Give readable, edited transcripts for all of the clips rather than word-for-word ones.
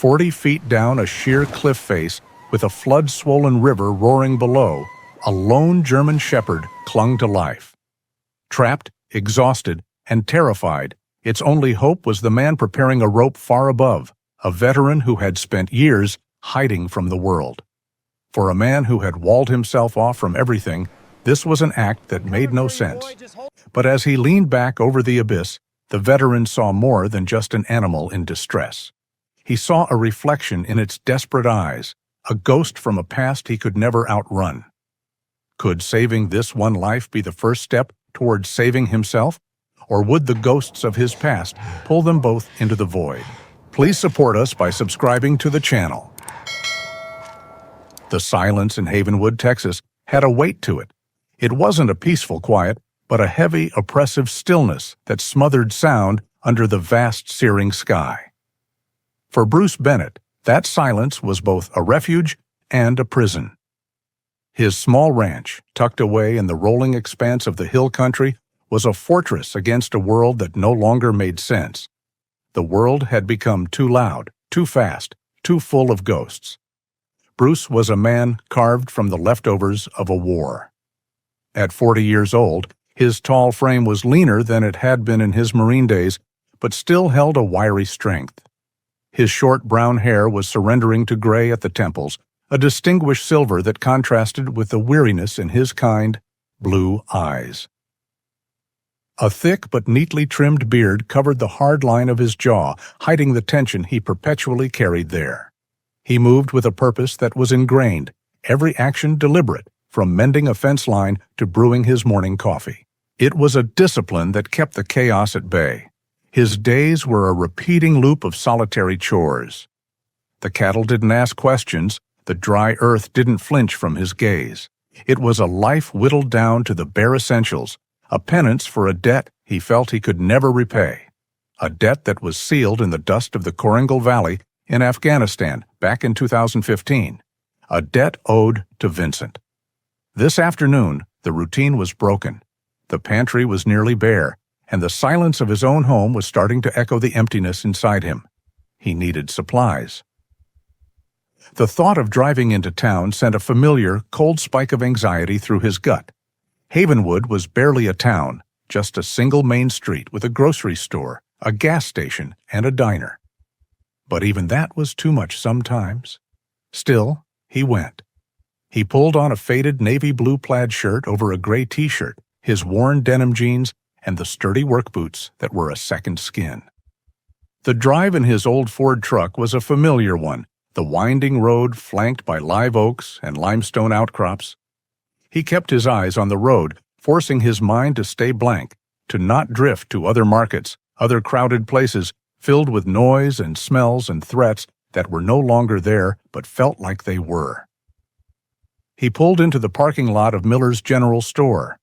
40 feet down a sheer cliff face, with a flood-swollen river roaring below, a lone German shepherd clung to life. Trapped, exhausted, and terrified, its only hope was the man preparing a rope far above, a veteran who had spent years hiding from the world. For a man who had walled himself off from everything, this was an act that made no sense. But as he leaned back over the abyss, the veteran saw more than just an animal in distress. He saw a reflection in its desperate eyes, a ghost from a past he could never outrun. Could saving this one life be the first step towards saving himself? Or would the ghosts of his past pull them both into the void? Please support us by subscribing to the channel. The silence in Havenwood, Texas, had a weight to it. It wasn't a peaceful quiet, but a heavy, oppressive stillness that smothered sound under the vast, searing sky. For Bruce Bennett, that silence was both a refuge and a prison. His small ranch, tucked away in the rolling expanse of the hill country, was a fortress against a world that no longer made sense. The world had become too loud, too fast, too full of ghosts. Bruce was a man carved from the leftovers of a war. At 40 years old, his tall frame was leaner than it had been in his Marine days, but still held a wiry strength. His short brown hair was surrendering to gray at the temples, a distinguished silver that contrasted with the weariness in his kind, blue eyes. A thick but neatly trimmed beard covered the hard line of his jaw, hiding the tension he perpetually carried there. He moved with a purpose that was ingrained, every action deliberate, from mending a fence line to brewing his morning coffee. It was a discipline that kept the chaos at bay. His days were a repeating loop of solitary chores. The cattle didn't ask questions, the dry earth didn't flinch from his gaze. It was a life whittled down to the bare essentials, a penance for a debt he felt he could never repay. A debt that was sealed in the dust of the Korangal Valley in Afghanistan back in 2015. A debt owed to Vincent. This afternoon, the routine was broken. The pantry was nearly bare, and the silence of his own home was starting to echo the emptiness inside him. He needed supplies. The thought of driving into town sent a familiar, cold spike of anxiety through his gut. Havenwood was barely a town, just a single main street with a grocery store, a gas station, and a diner. But even that was too much sometimes. Still, he went. He pulled on a faded navy blue plaid shirt over a gray t-shirt, his worn denim jeans, and the sturdy work boots that were a second skin. The drive in his old Ford truck was a familiar one, the winding road flanked by live oaks and limestone outcrops. He kept his eyes on the road, forcing his mind to stay blank, to not drift to other markets, other crowded places, filled with noise and smells and threats that were no longer there but felt like they were. He pulled into the parking lot of Miller's General Store.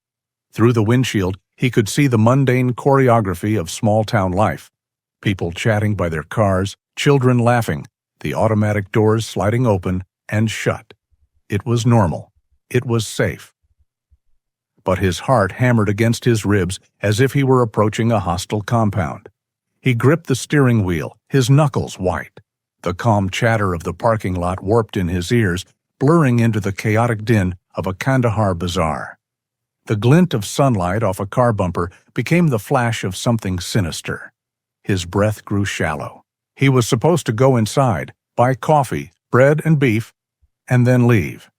Through the windshield, he could see the mundane choreography of small-town life. People chatting by their cars, children laughing, the automatic doors sliding open and shut. It was normal. It was safe. But his heart hammered against his ribs as if he were approaching a hostile compound. He gripped the steering wheel, his knuckles white. The calm chatter of the parking lot warped in his ears, blurring into the chaotic din of a Kandahar bazaar. The glint of sunlight off a car bumper became the flash of something sinister. His breath grew shallow. He was supposed to go inside, buy coffee, bread and beef, and then leave.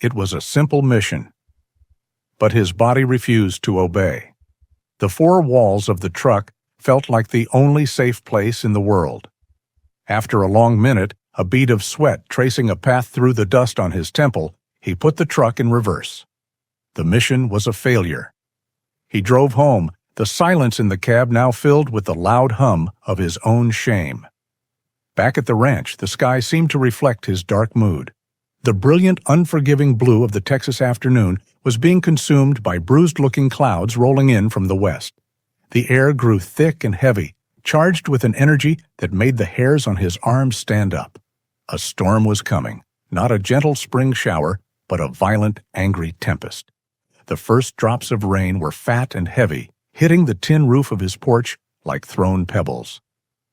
It was a simple mission. But his body refused to obey. The four walls of the truck felt like the only safe place in the world. After a long minute, a bead of sweat tracing a path through the dust on his temple, he put the truck in reverse. The mission was a failure. He drove home, the silence in the cab now filled with the loud hum of his own shame. Back at the ranch, the sky seemed to reflect his dark mood. The brilliant, unforgiving blue of the Texas afternoon was being consumed by bruised-looking clouds rolling in from the west. The air grew thick and heavy, charged with an energy that made the hairs on his arms stand up. A storm was coming, not a gentle spring shower, but a violent, angry tempest. The first drops of rain were fat and heavy, hitting the tin roof of his porch like thrown pebbles.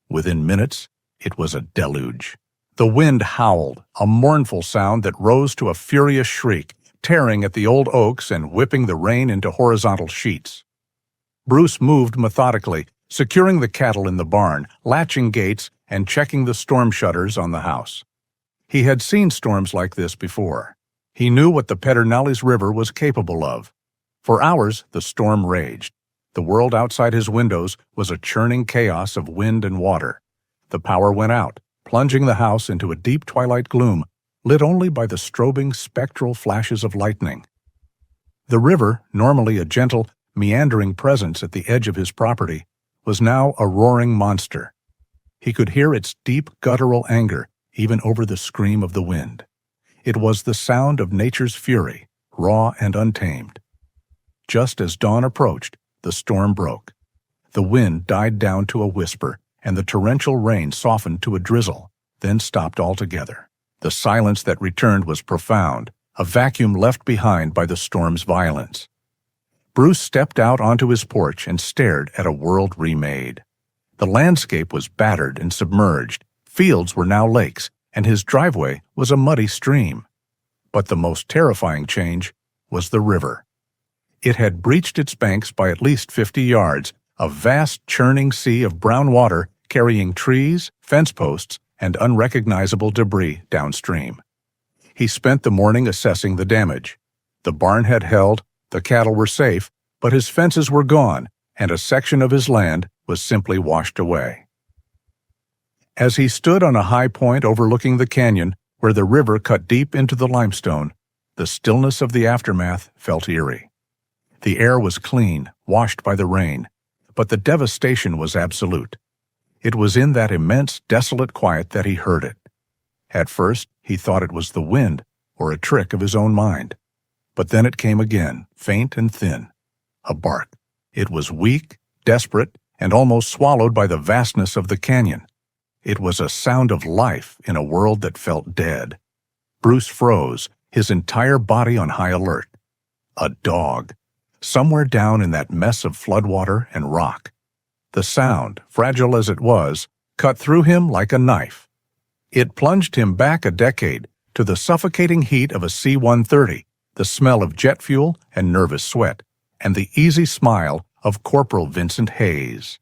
Within minutes, it was a deluge. The wind howled, a mournful sound that rose to a furious shriek, tearing at the old oaks and whipping the rain into horizontal sheets. Bruce moved methodically, securing the cattle in the barn, latching gates, and checking the storm shutters on the house. He had seen storms like this before. He knew what the Pedernales River was capable of. For hours, the storm raged. The world outside his windows was a churning chaos of wind and water. The power went out, plunging the house into a deep twilight gloom, lit only by the strobing spectral flashes of lightning. The river, normally a gentle, meandering presence at the edge of his property, was now a roaring monster. He could hear its deep guttural anger even over the scream of the wind. It was the sound of nature's fury, raw and untamed. Just as dawn approached, the storm broke. The wind died down to a whisper, and the torrential rain softened to a drizzle, then stopped altogether. The silence that returned was profound, a vacuum left behind by the storm's violence. Bruce stepped out onto his porch and stared at a world remade. The landscape was battered and submerged, fields were now lakes, and his driveway was a muddy stream. But the most terrifying change was the river. It had breached its banks by at least 50 yards, a vast churning sea of brown water carrying trees, fence posts, and unrecognizable debris downstream. He spent the morning assessing the damage. The barn had held, the cattle were safe, but his fences were gone, and a section of his land was simply washed away. As he stood on a high point overlooking the canyon, where the river cut deep into the limestone, the stillness of the aftermath felt eerie. The air was clean, washed by the rain, but the devastation was absolute. It was in that immense, desolate quiet that he heard it. At first, he thought it was the wind, or a trick of his own mind. But then it came again, faint and thin. A bark. It was weak, desperate, and almost swallowed by the vastness of the canyon. It was a sound of life in a world that felt dead. Bruce froze, his entire body on high alert. A dog. Somewhere down in that mess of floodwater and rock. The sound, fragile as it was, cut through him like a knife. It plunged him back a decade to the suffocating heat of a C-130, the smell of jet fuel and nervous sweat, and the easy smile of Corporal Vincent Hayes.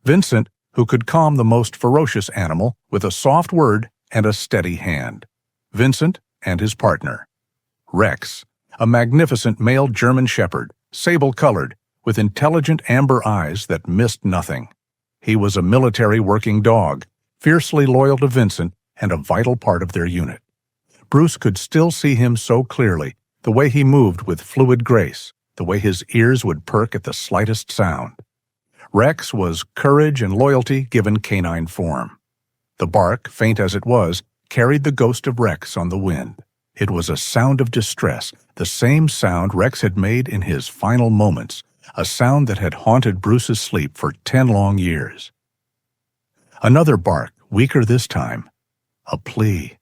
Vincent, who could calm the most ferocious animal with a soft word and a steady hand. Vincent and his partner. Rex, a magnificent male German shepherd, sable-colored, with intelligent amber eyes that missed nothing. He was a military working dog, fiercely loyal to Vincent and a vital part of their unit. Bruce could still see him so clearly, the way he moved with fluid grace, the way his ears would perk at the slightest sound. Rex was courage and loyalty given canine form. The bark, faint as it was, carried the ghost of Rex on the wind. It was a sound of distress, the same sound Rex had made in his final moments, a sound that had haunted Bruce's sleep for 10 long years. Another bark, weaker this time. A plea.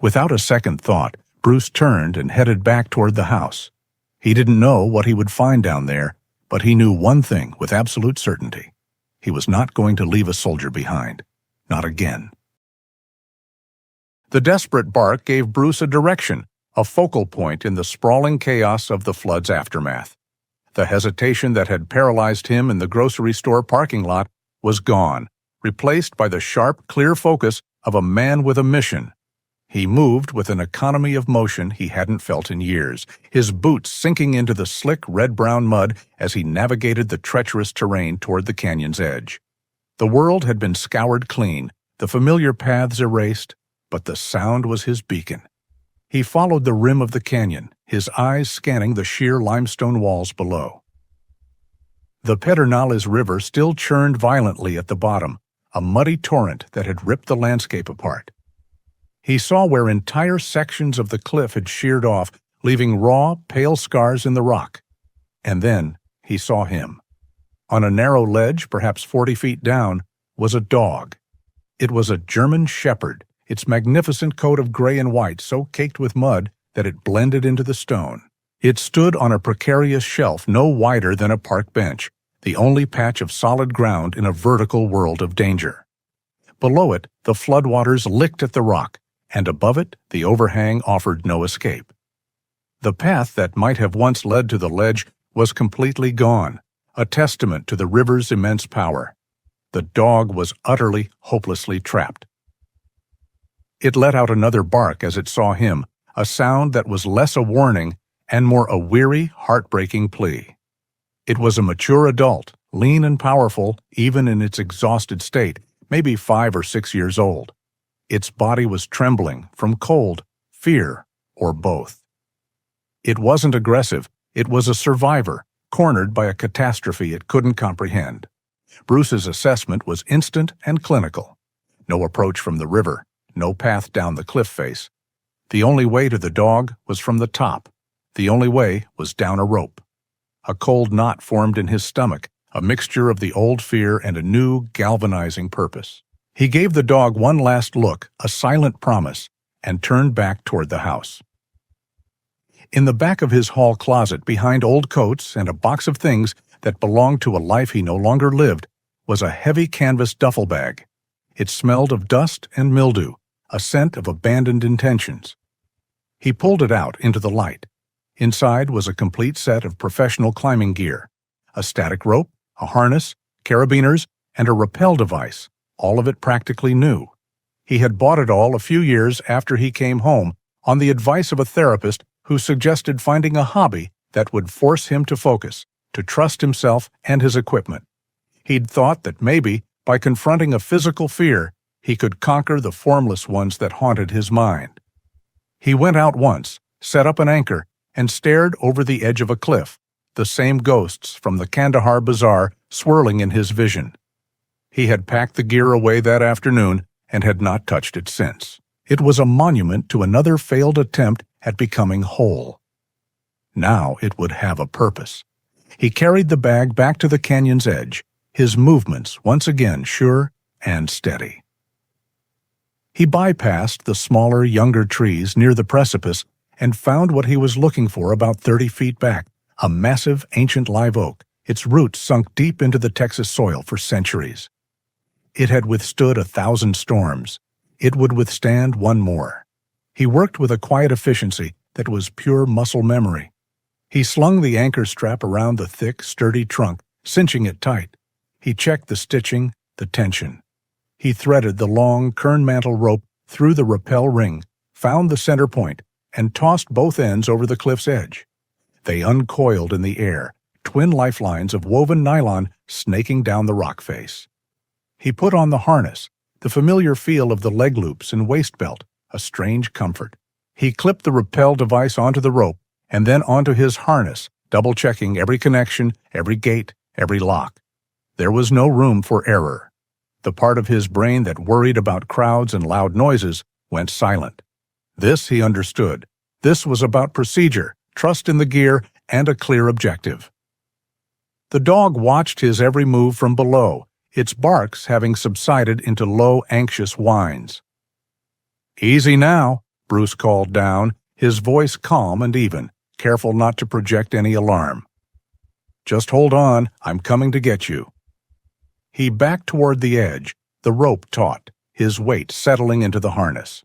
Without a second thought, Bruce turned and headed back toward the house. He didn't know what he would find down there, but he knew one thing with absolute certainty. He was not going to leave a soldier behind. Not again. The desperate bark gave Bruce a direction, a focal point in the sprawling chaos of the flood's aftermath. The hesitation that had paralyzed him in the grocery store parking lot was gone, replaced by the sharp, clear focus of a man with a mission. He moved with an economy of motion he hadn't felt in years, his boots sinking into the slick red-brown mud as he navigated the treacherous terrain toward the canyon's edge. The world had been scoured clean, the familiar paths erased, but the sound was his beacon. He followed the rim of the canyon, his eyes scanning the sheer limestone walls below. The Pedernales River still churned violently at the bottom, a muddy torrent that had ripped the landscape apart. He saw where entire sections of the cliff had sheared off, leaving raw, pale scars in the rock. And then he saw him. On a narrow ledge, perhaps 40 feet down, was a dog. It was a German shepherd, its magnificent coat of gray and white so caked with mud that it blended into the stone. It stood on a precarious shelf no wider than a park bench, the only patch of solid ground in a vertical world of danger. Below it, the floodwaters licked at the rock, and above it, the overhang offered no escape. The path that might have once led to the ledge was completely gone, a testament to the river's immense power. The dog was utterly, hopelessly trapped. It let out another bark as it saw him, a sound that was less a warning and more a weary, heartbreaking plea. It was a mature adult, lean and powerful, even in its exhausted state, maybe 5 or 6 years old. Its body was trembling from cold, fear, or both. It wasn't aggressive, it was a survivor, cornered by a catastrophe it couldn't comprehend. Bruce's assessment was instant and clinical. No approach from the river, no path down the cliff face. The only way to the dog was from the top. The only way was down a rope. A cold knot formed in his stomach, a mixture of the old fear and a new, galvanizing purpose. He gave the dog one last look, a silent promise, and turned back toward the house. In the back of his hall closet, behind old coats and a box of things that belonged to a life he no longer lived, was a heavy canvas duffel bag. It smelled of dust and mildew, a scent of abandoned intentions. He pulled it out into the light. Inside was a complete set of professional climbing gear, a static rope, a harness, carabiners, and a rappel device, all of it practically new. He had bought it all a few years after he came home on the advice of a therapist who suggested finding a hobby that would force him to focus, to trust himself and his equipment. He'd thought that maybe, by confronting a physical fear, he could conquer the formless ones that haunted his mind. He went out once, set up an anchor, and stared over the edge of a cliff, the same ghosts from the Kandahar Bazaar swirling in his vision. He had packed the gear away that afternoon and had not touched it since. It was a monument to another failed attempt at becoming whole. Now it would have a purpose. He carried the bag back to the canyon's edge, his movements once again sure and steady. He bypassed the smaller, younger trees near the precipice and found what he was looking for about 30 feet back, a massive, ancient live oak, its roots sunk deep into the Texas soil for centuries. It had withstood 1,000 storms. It would withstand one more. He worked with a quiet efficiency that was pure muscle memory. He slung the anchor strap around the thick, sturdy trunk, cinching it tight. He checked the stitching, the tension. He threaded the long kernmantle rope through the rappel ring, found the center point, and tossed both ends over the cliff's edge. They uncoiled in the air, twin lifelines of woven nylon snaking down the rock face. He put on the harness, the familiar feel of the leg loops and waist belt, a strange comfort. He clipped the rappel device onto the rope and then onto his harness, double-checking every connection, every gate, every lock. There was no room for error. The part of his brain that worried about crowds and loud noises went silent. This he understood. This was about procedure, trust in the gear, and a clear objective. The dog watched his every move from below, its barks having subsided into low, anxious whines. "Easy now," Bruce called down, his voice calm and even, careful not to project any alarm. "Just hold on, I'm coming to get you." He backed toward the edge, the rope taut, his weight settling into the harness.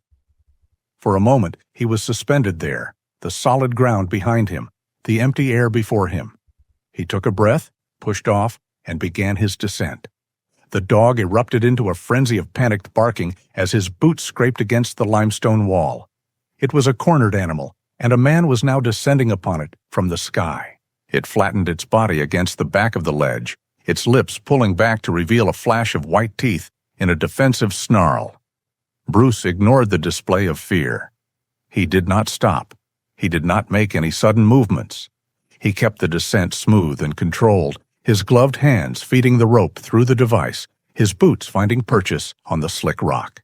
For a moment, he was suspended there, the solid ground behind him, the empty air before him. He took a breath, pushed off, and began his descent. The dog erupted into a frenzy of panicked barking as his boots scraped against the limestone wall. It was a cornered animal, and a man was now descending upon it from the sky. It flattened its body against the back of the ledge, its lips pulling back to reveal a flash of white teeth in a defensive snarl. Bruce ignored the display of fear. He did not stop. He did not make any sudden movements. He kept the descent smooth and controlled, his gloved hands feeding the rope through the device, his boots finding purchase on the slick rock.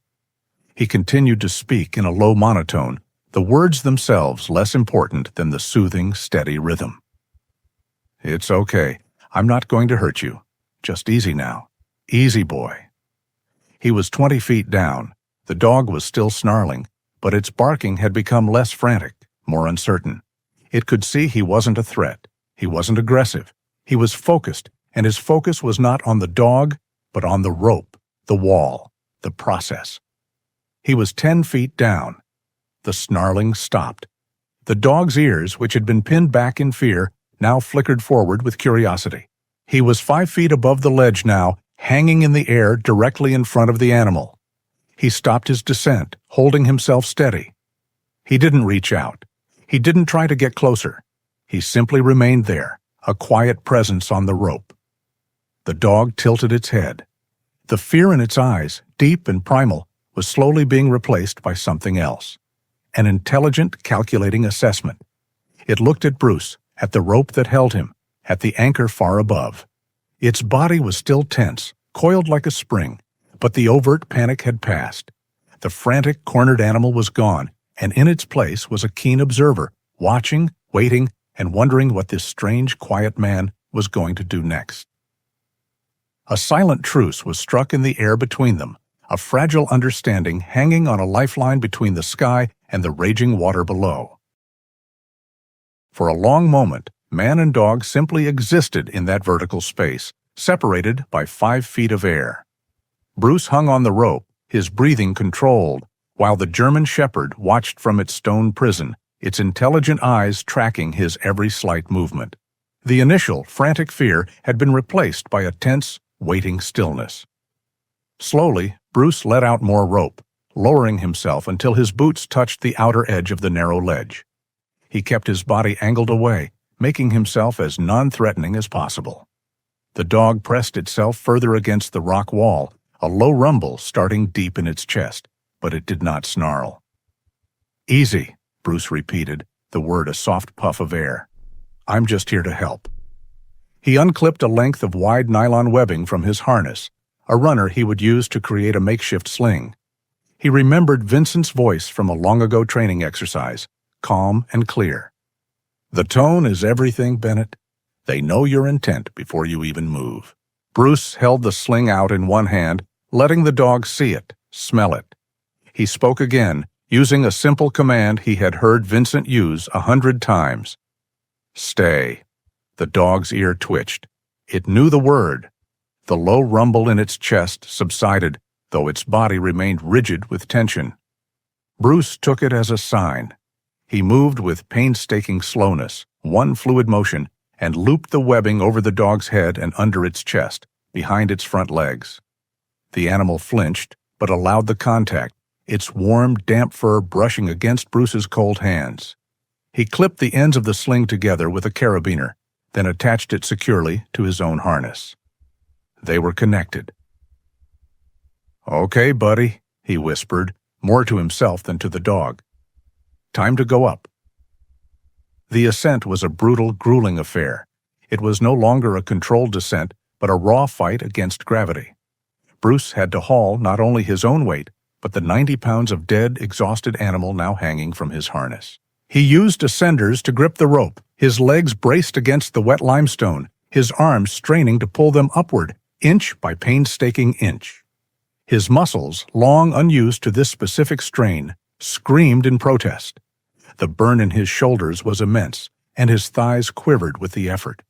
He continued to speak in a low monotone, the words themselves less important than the soothing, steady rhythm. "It's okay. I'm not going to hurt you. Just easy now. Easy, boy." He was 20 feet down. The dog was still snarling, but its barking had become less frantic, more uncertain. It could see he wasn't a threat. He wasn't aggressive. He was focused, and his focus was not on the dog, but on the rope, the wall. the process. He was 10 feet down. The snarling stopped. The dog's ears, which had been pinned back in fear, now flickered forward with curiosity. He was 5 feet above the ledge now, hanging in the air directly in front of the animal. He stopped his descent, holding himself steady. He didn't reach out. He didn't try to get closer. He simply remained there, a quiet presence on the rope. The dog tilted its head. The fear in its eyes, deep and primal, was slowly being replaced by something else. An intelligent, calculating assessment. It looked at Bruce, at the rope that held him, at the anchor far above. Its body was still tense, coiled like a spring, but the overt panic had passed. The frantic, cornered animal was gone, and in its place was a keen observer, watching, waiting, and wondering what this strange, quiet man was going to do next. A silent truce was struck in the air between them, a fragile understanding hanging on a lifeline between the sky and the raging water below. For a long moment, man and dog simply existed in that vertical space, separated by 5 feet of air. Bruce hung on the rope, his breathing controlled, while the German shepherd watched from its stone prison, its intelligent eyes tracking his every slight movement. The initial, frantic fear had been replaced by a tense, waiting stillness. Slowly, Bruce let out more rope, lowering himself until his boots touched the outer edge of the narrow ledge. He kept his body angled away, making himself as non-threatening as possible. The dog pressed itself further against the rock wall, a low rumble starting deep in its chest, but it did not snarl. "Easy," Bruce repeated, the word a soft puff of air. "I'm just here to help." He unclipped a length of wide nylon webbing from his harness, a runner he would use to create a makeshift sling. He remembered Vincent's voice from a long-ago training exercise, calm and clear. "The tone is everything, Bennett. They know your intent before you even move." Bruce held the sling out in one hand, letting the dog see it, smell it. He spoke again, using a simple command he had heard Vincent use 100 times. "Stay." The dog's ear twitched. It knew the word. The low rumble in its chest subsided, though its body remained rigid with tension. Bruce took it as a sign. He moved with painstaking slowness, one fluid motion, and looped the webbing over the dog's head and under its chest, behind its front legs. The animal flinched, but allowed the contact, its warm, damp fur brushing against Bruce's cold hands. He clipped the ends of the sling together with a carabiner, then attached it securely to his own harness. They were connected. "Okay, buddy," he whispered, more to himself than to the dog. "Time to go up." The ascent was a brutal, grueling affair. It was no longer a controlled descent, but a raw fight against gravity. Bruce had to haul not only his own weight, but the 90 pounds of dead, exhausted animal now hanging from his harness. He used ascenders to grip the rope, his legs braced against the wet limestone, his arms straining to pull them upward, inch by painstaking inch. His muscles, long unused to this specific strain, screamed in protest. The burn in his shoulders was immense, and his thighs quivered with the effort.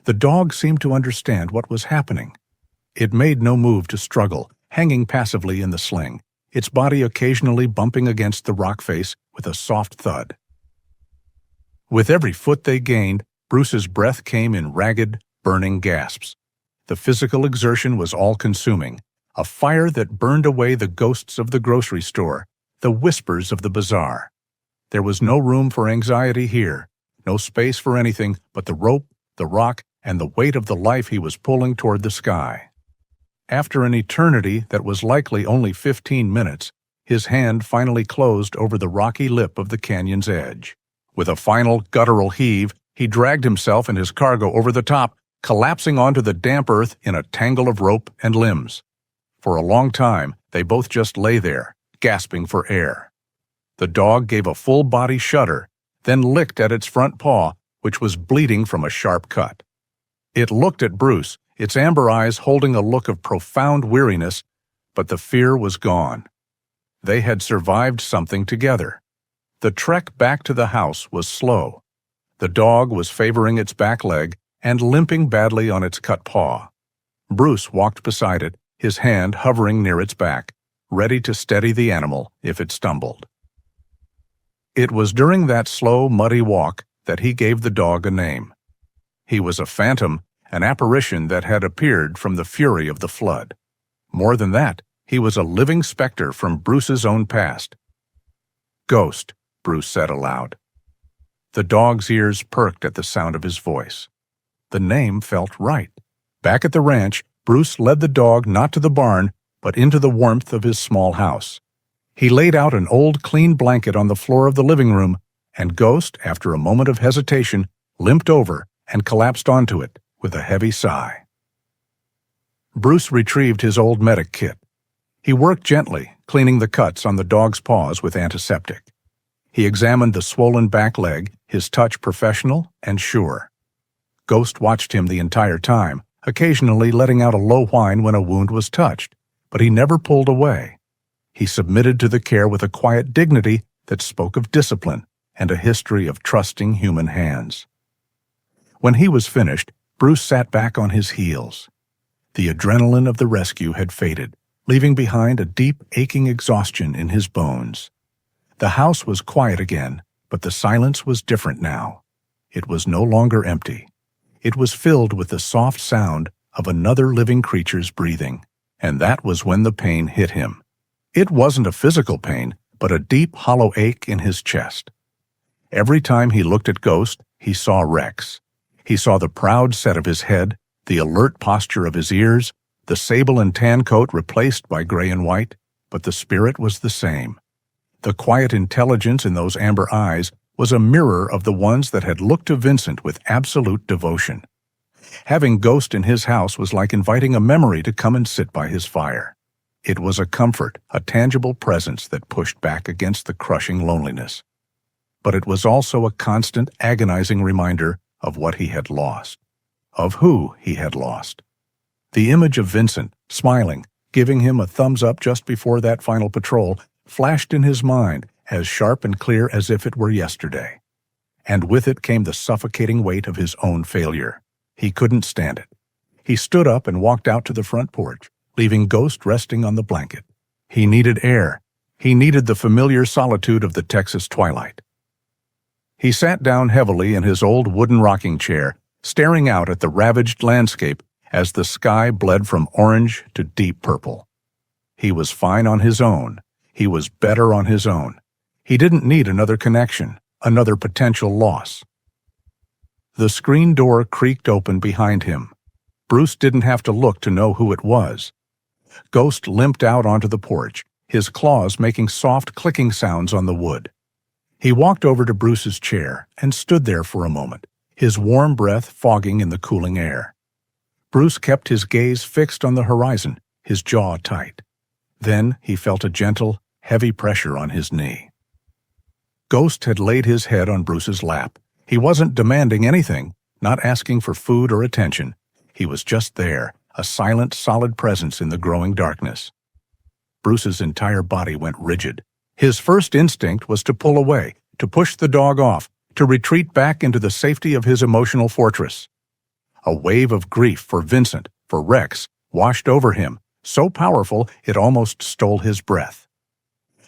The dog seemed to understand what was happening. It made no move to struggle, hanging passively in the sling, its body occasionally bumping against the rock face with a soft thud. With every foot they gained, Bruce's breath came in ragged, burning gasps. The physical exertion was all-consuming, a fire that burned away the ghosts of the grocery store, the whispers of the bazaar. There was no room for anxiety here, no space for anything but the rope, the rock, and the weight of the life he was pulling toward the sky. After an eternity that was likely only 15 minutes, his hand finally closed over the rocky lip of the canyon's edge. With a final guttural heave, he dragged himself and his cargo over the top, collapsing onto the damp earth in a tangle of rope and limbs. For a long time, they both just lay there, gasping for air. The dog gave a full-body shudder, then licked at its front paw, which was bleeding from a sharp cut. It looked at Bruce, its amber eyes holding a look of profound weariness, but the fear was gone. They had survived something together. The trek back to the house was slow. The dog was favoring its back leg and limping badly on its cut paw. Bruce walked beside it, his hand hovering near its back, ready to steady the animal if it stumbled. It was during that slow, muddy walk that he gave the dog a name. He was a phantom, an apparition that had appeared from the fury of the flood. More than that, he was a living specter from Bruce's own past. "Ghost," Bruce said aloud. The dog's ears perked at the sound of his voice. The name felt right. Back at the ranch, Bruce led the dog not to the barn, but into the warmth of his small house. He laid out an old, clean blanket on the floor of the living room, and Ghost, after a moment of hesitation, limped over and collapsed onto it with a heavy sigh. Bruce retrieved his old medic kit. He worked gently, cleaning the cuts on the dog's paws with antiseptic. He examined the swollen back leg, his touch professional and sure. Ghost watched him the entire time, occasionally letting out a low whine when a wound was touched, but he never pulled away. He submitted to the care with a quiet dignity that spoke of discipline and a history of trusting human hands. When he was finished, Bruce sat back on his heels. The adrenaline of the rescue had faded, leaving behind a deep, aching exhaustion in his bones. The house was quiet again, but the silence was different now. It was no longer empty. It was filled with the soft sound of another living creature's breathing, and that was when the pain hit him. It wasn't a physical pain, but a deep, hollow ache in his chest. Every time he looked at Ghost, he saw Rex. He saw the proud set of his head, the alert posture of his ears, the sable and tan coat replaced by gray and white, but the spirit was the same. The quiet intelligence in those amber eyes was a mirror of the ones that had looked to Vincent with absolute devotion. Having Ghost in his house was like inviting a memory to come and sit by his fire. It was a comfort, a tangible presence that pushed back against the crushing loneliness. But it was also a constant, agonizing reminder of what he had lost, of who he had lost. The image of Vincent, smiling, giving him a thumbs up just before that final patrol, flashed in his mind as sharp and clear as if it were yesterday. And with it came the suffocating weight of his own failure. He couldn't stand it. He stood up and walked out to the front porch, leaving Ghost resting on the blanket. He needed air. He needed the familiar solitude of the Texas twilight. He sat down heavily in his old wooden rocking chair, staring out at the ravaged landscape as the sky bled from orange to deep purple. He was fine on his own. He was better on his own. He didn't need another connection, another potential loss. The screen door creaked open behind him. Bruce didn't have to look to know who it was. Ghost limped out onto the porch, his claws making soft clicking sounds on the wood. He walked over to Bruce's chair and stood there for a moment, his warm breath fogging in the cooling air. Bruce kept his gaze fixed on the horizon, his jaw tight. Then he felt a gentle, heavy pressure on his knee. Ghost had laid his head on Bruce's lap. He wasn't demanding anything, not asking for food or attention. He was just there, a silent, solid presence in the growing darkness. Bruce's entire body went rigid. His first instinct was to pull away, to push the dog off, to retreat back into the safety of his emotional fortress. A wave of grief for Vincent, for Rex, washed over him, so powerful it almost stole his breath.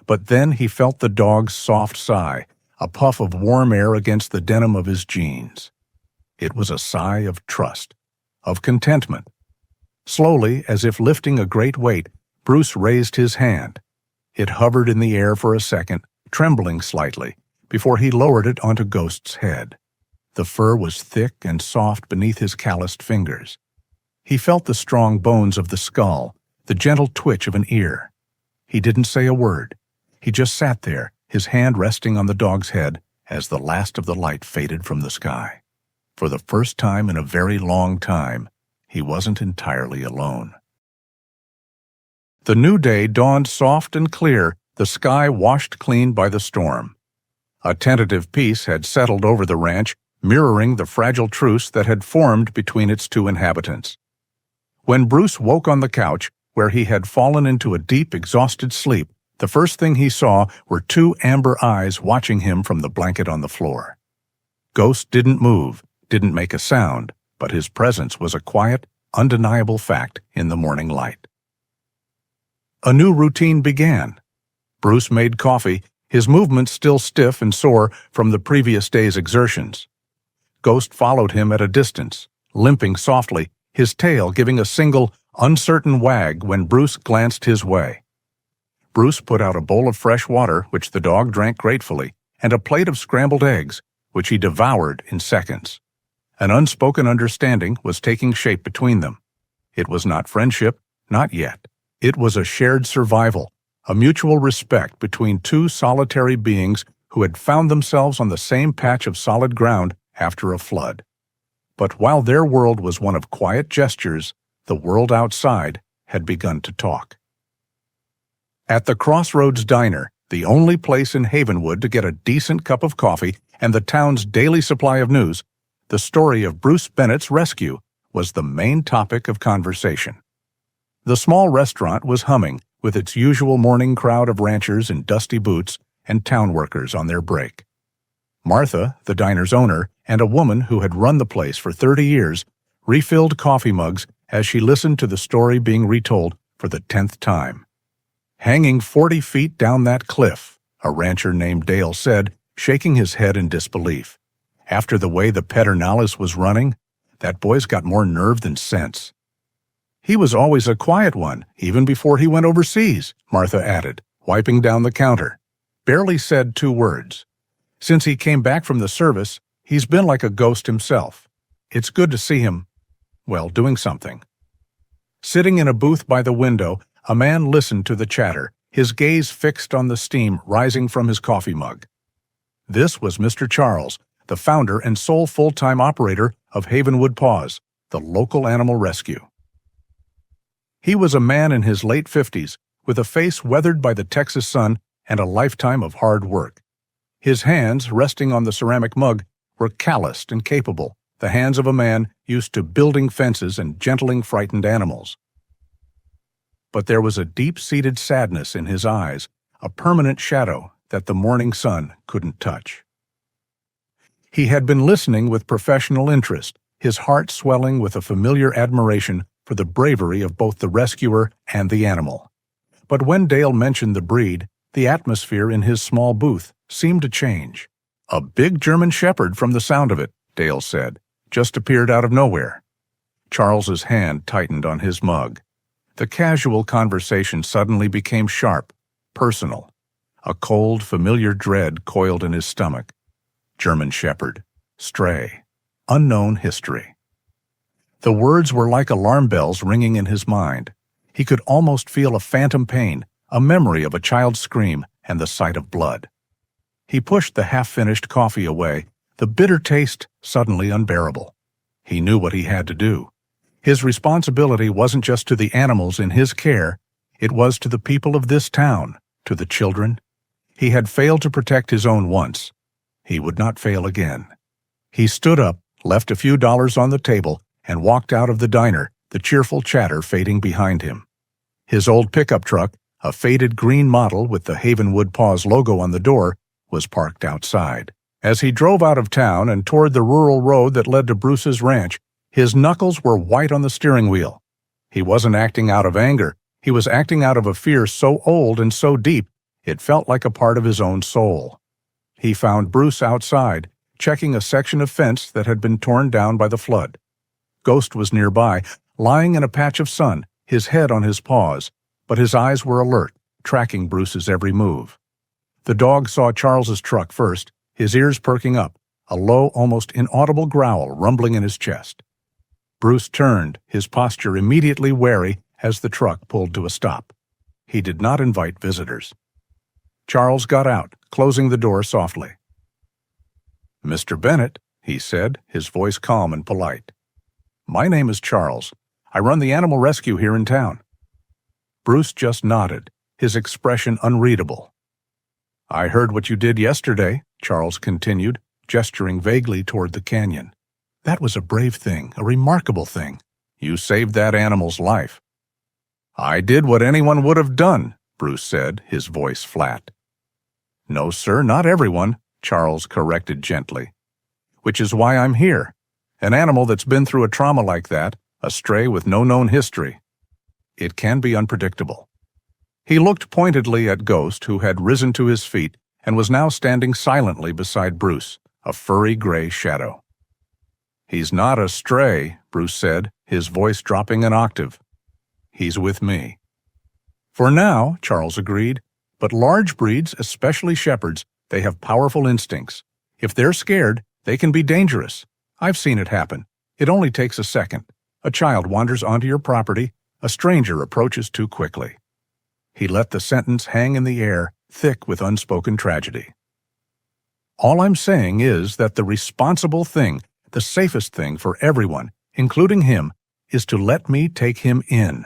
But then he felt the dog's soft sigh, a puff of warm air against the denim of his jeans. It was a sigh of trust, of contentment. Slowly, as if lifting a great weight, Bruce raised his hand. It hovered in the air for a second, trembling slightly, before he lowered it onto Ghost's head. The fur was thick and soft beneath his calloused fingers. He felt the strong bones of the skull, the gentle twitch of an ear. He didn't say a word. He just sat there, his hand resting on the dog's head as the last of the light faded from the sky. For the first time in a very long time, he wasn't entirely alone. The new day dawned soft and clear, the sky washed clean by the storm. A tentative peace had settled over the ranch, mirroring the fragile truce that had formed between its two inhabitants. When Bruce woke on the couch, where he had fallen into a deep, exhausted sleep, the first thing he saw were two amber eyes watching him from the blanket on the floor. Ghost didn't move, didn't make a sound, but his presence was a quiet, undeniable fact in the morning light. A new routine began. Bruce made coffee, his movements still stiff and sore from the previous day's exertions. Ghost followed him at a distance, limping softly, his tail giving a single, uncertain wag when Bruce glanced his way. Bruce put out a bowl of fresh water, which the dog drank gratefully, and a plate of scrambled eggs, which he devoured in seconds. An unspoken understanding was taking shape between them. It was not friendship, not yet. It was a shared survival, a mutual respect between two solitary beings who had found themselves on the same patch of solid ground after a flood. But while their world was one of quiet gestures, the world outside had begun to talk. At the Crossroads Diner, the only place in Havenwood to get a decent cup of coffee and the town's daily supply of news, the story of Bruce Bennett's rescue was the main topic of conversation. The small restaurant was humming with its usual morning crowd of ranchers in dusty boots and town workers on their break. Martha, the diner's owner, and a woman who had run the place for 30 years, refilled coffee mugs as she listened to the story being retold for the 10th time. "Hanging 40 feet down that cliff," a rancher named Dale said, shaking his head in disbelief. "After the way the Pedernales was running, that boy's got more nerve than sense." "He was always a quiet one, even before he went overseas," Martha added, wiping down the counter. "Barely said 2 words. Since he came back from the service, he's been like a ghost himself. It's good to see him, well, doing something." Sitting in a booth by the window, a man listened to the chatter, his gaze fixed on the steam rising from his coffee mug. This was Mr. Charles, the founder and sole full-time operator of Havenwood Paws, the local animal rescue. He was a man in his late 50s, with a face weathered by the Texas sun and a lifetime of hard work. His hands, resting on the ceramic mug, were calloused and capable, the hands of a man used to building fences and gentling frightened animals. But there was a deep-seated sadness in his eyes, a permanent shadow that the morning sun couldn't touch. He had been listening with professional interest, his heart swelling with a familiar admiration for the bravery of both the rescuer and the animal. But when Dale mentioned the breed, the atmosphere in his small booth seemed to change. "A big German shepherd from the sound of it," Dale said, "just appeared out of nowhere." Charles's hand tightened on his mug. The casual conversation suddenly became sharp, personal. A cold, familiar dread coiled in his stomach. German shepherd, stray, unknown history. The words were like alarm bells ringing in his mind. He could almost feel a phantom pain, a memory of a child's scream and the sight of blood. He pushed the half-finished coffee away, the bitter taste suddenly unbearable. He knew what he had to do. His responsibility wasn't just to the animals in his care, it was to the people of this town, to the children. He had failed to protect his own once. He would not fail again. He stood up, left a few dollars on the table, and walked out of the diner, the cheerful chatter fading behind him. His old pickup truck, a faded green model with the Havenwood Paws logo on the door, was parked outside. As he drove out of town and toward the rural road that led to Bruce's ranch, his knuckles were white on the steering wheel. He wasn't acting out of anger. He was acting out of a fear so old and so deep, it felt like a part of his own soul. He found Bruce outside, checking a section of fence that had been torn down by the flood. Ghost was nearby, lying in a patch of sun, his head on his paws, but his eyes were alert, tracking Bruce's every move. The dog saw Charles's truck first, his ears perking up, a low, almost inaudible growl rumbling in his chest. Bruce turned, his posture immediately wary as the truck pulled to a stop. He did not invite visitors. Charles got out, closing the door softly. "Mr. Bennett," he said, his voice calm and polite. "My name is Charles. I run the animal rescue here in town." Bruce just nodded, his expression unreadable. "I heard what you did yesterday," Charles continued, gesturing vaguely toward the canyon. "That was a brave thing, a remarkable thing. You saved that animal's life." "I did what anyone would have done," Bruce said, his voice flat. "No, sir, not everyone," Charles corrected gently. "Which is why I'm here. An animal that's been through a trauma like that, a stray with no known history. It can be unpredictable." He looked pointedly at Ghost, who had risen to his feet and was now standing silently beside Bruce, a furry gray shadow. "He's not a stray," Bruce said, his voice dropping an octave. "He's with me." "For now," Charles agreed, "but large breeds, especially shepherds, they have powerful instincts. If they're scared, they can be dangerous. I've seen it happen. It only takes a second. A child wanders onto your property, a stranger approaches too quickly." He let the sentence hang in the air, thick with unspoken tragedy. "All I'm saying is that the responsible thing, the safest thing for everyone, including him, is to let me take him in.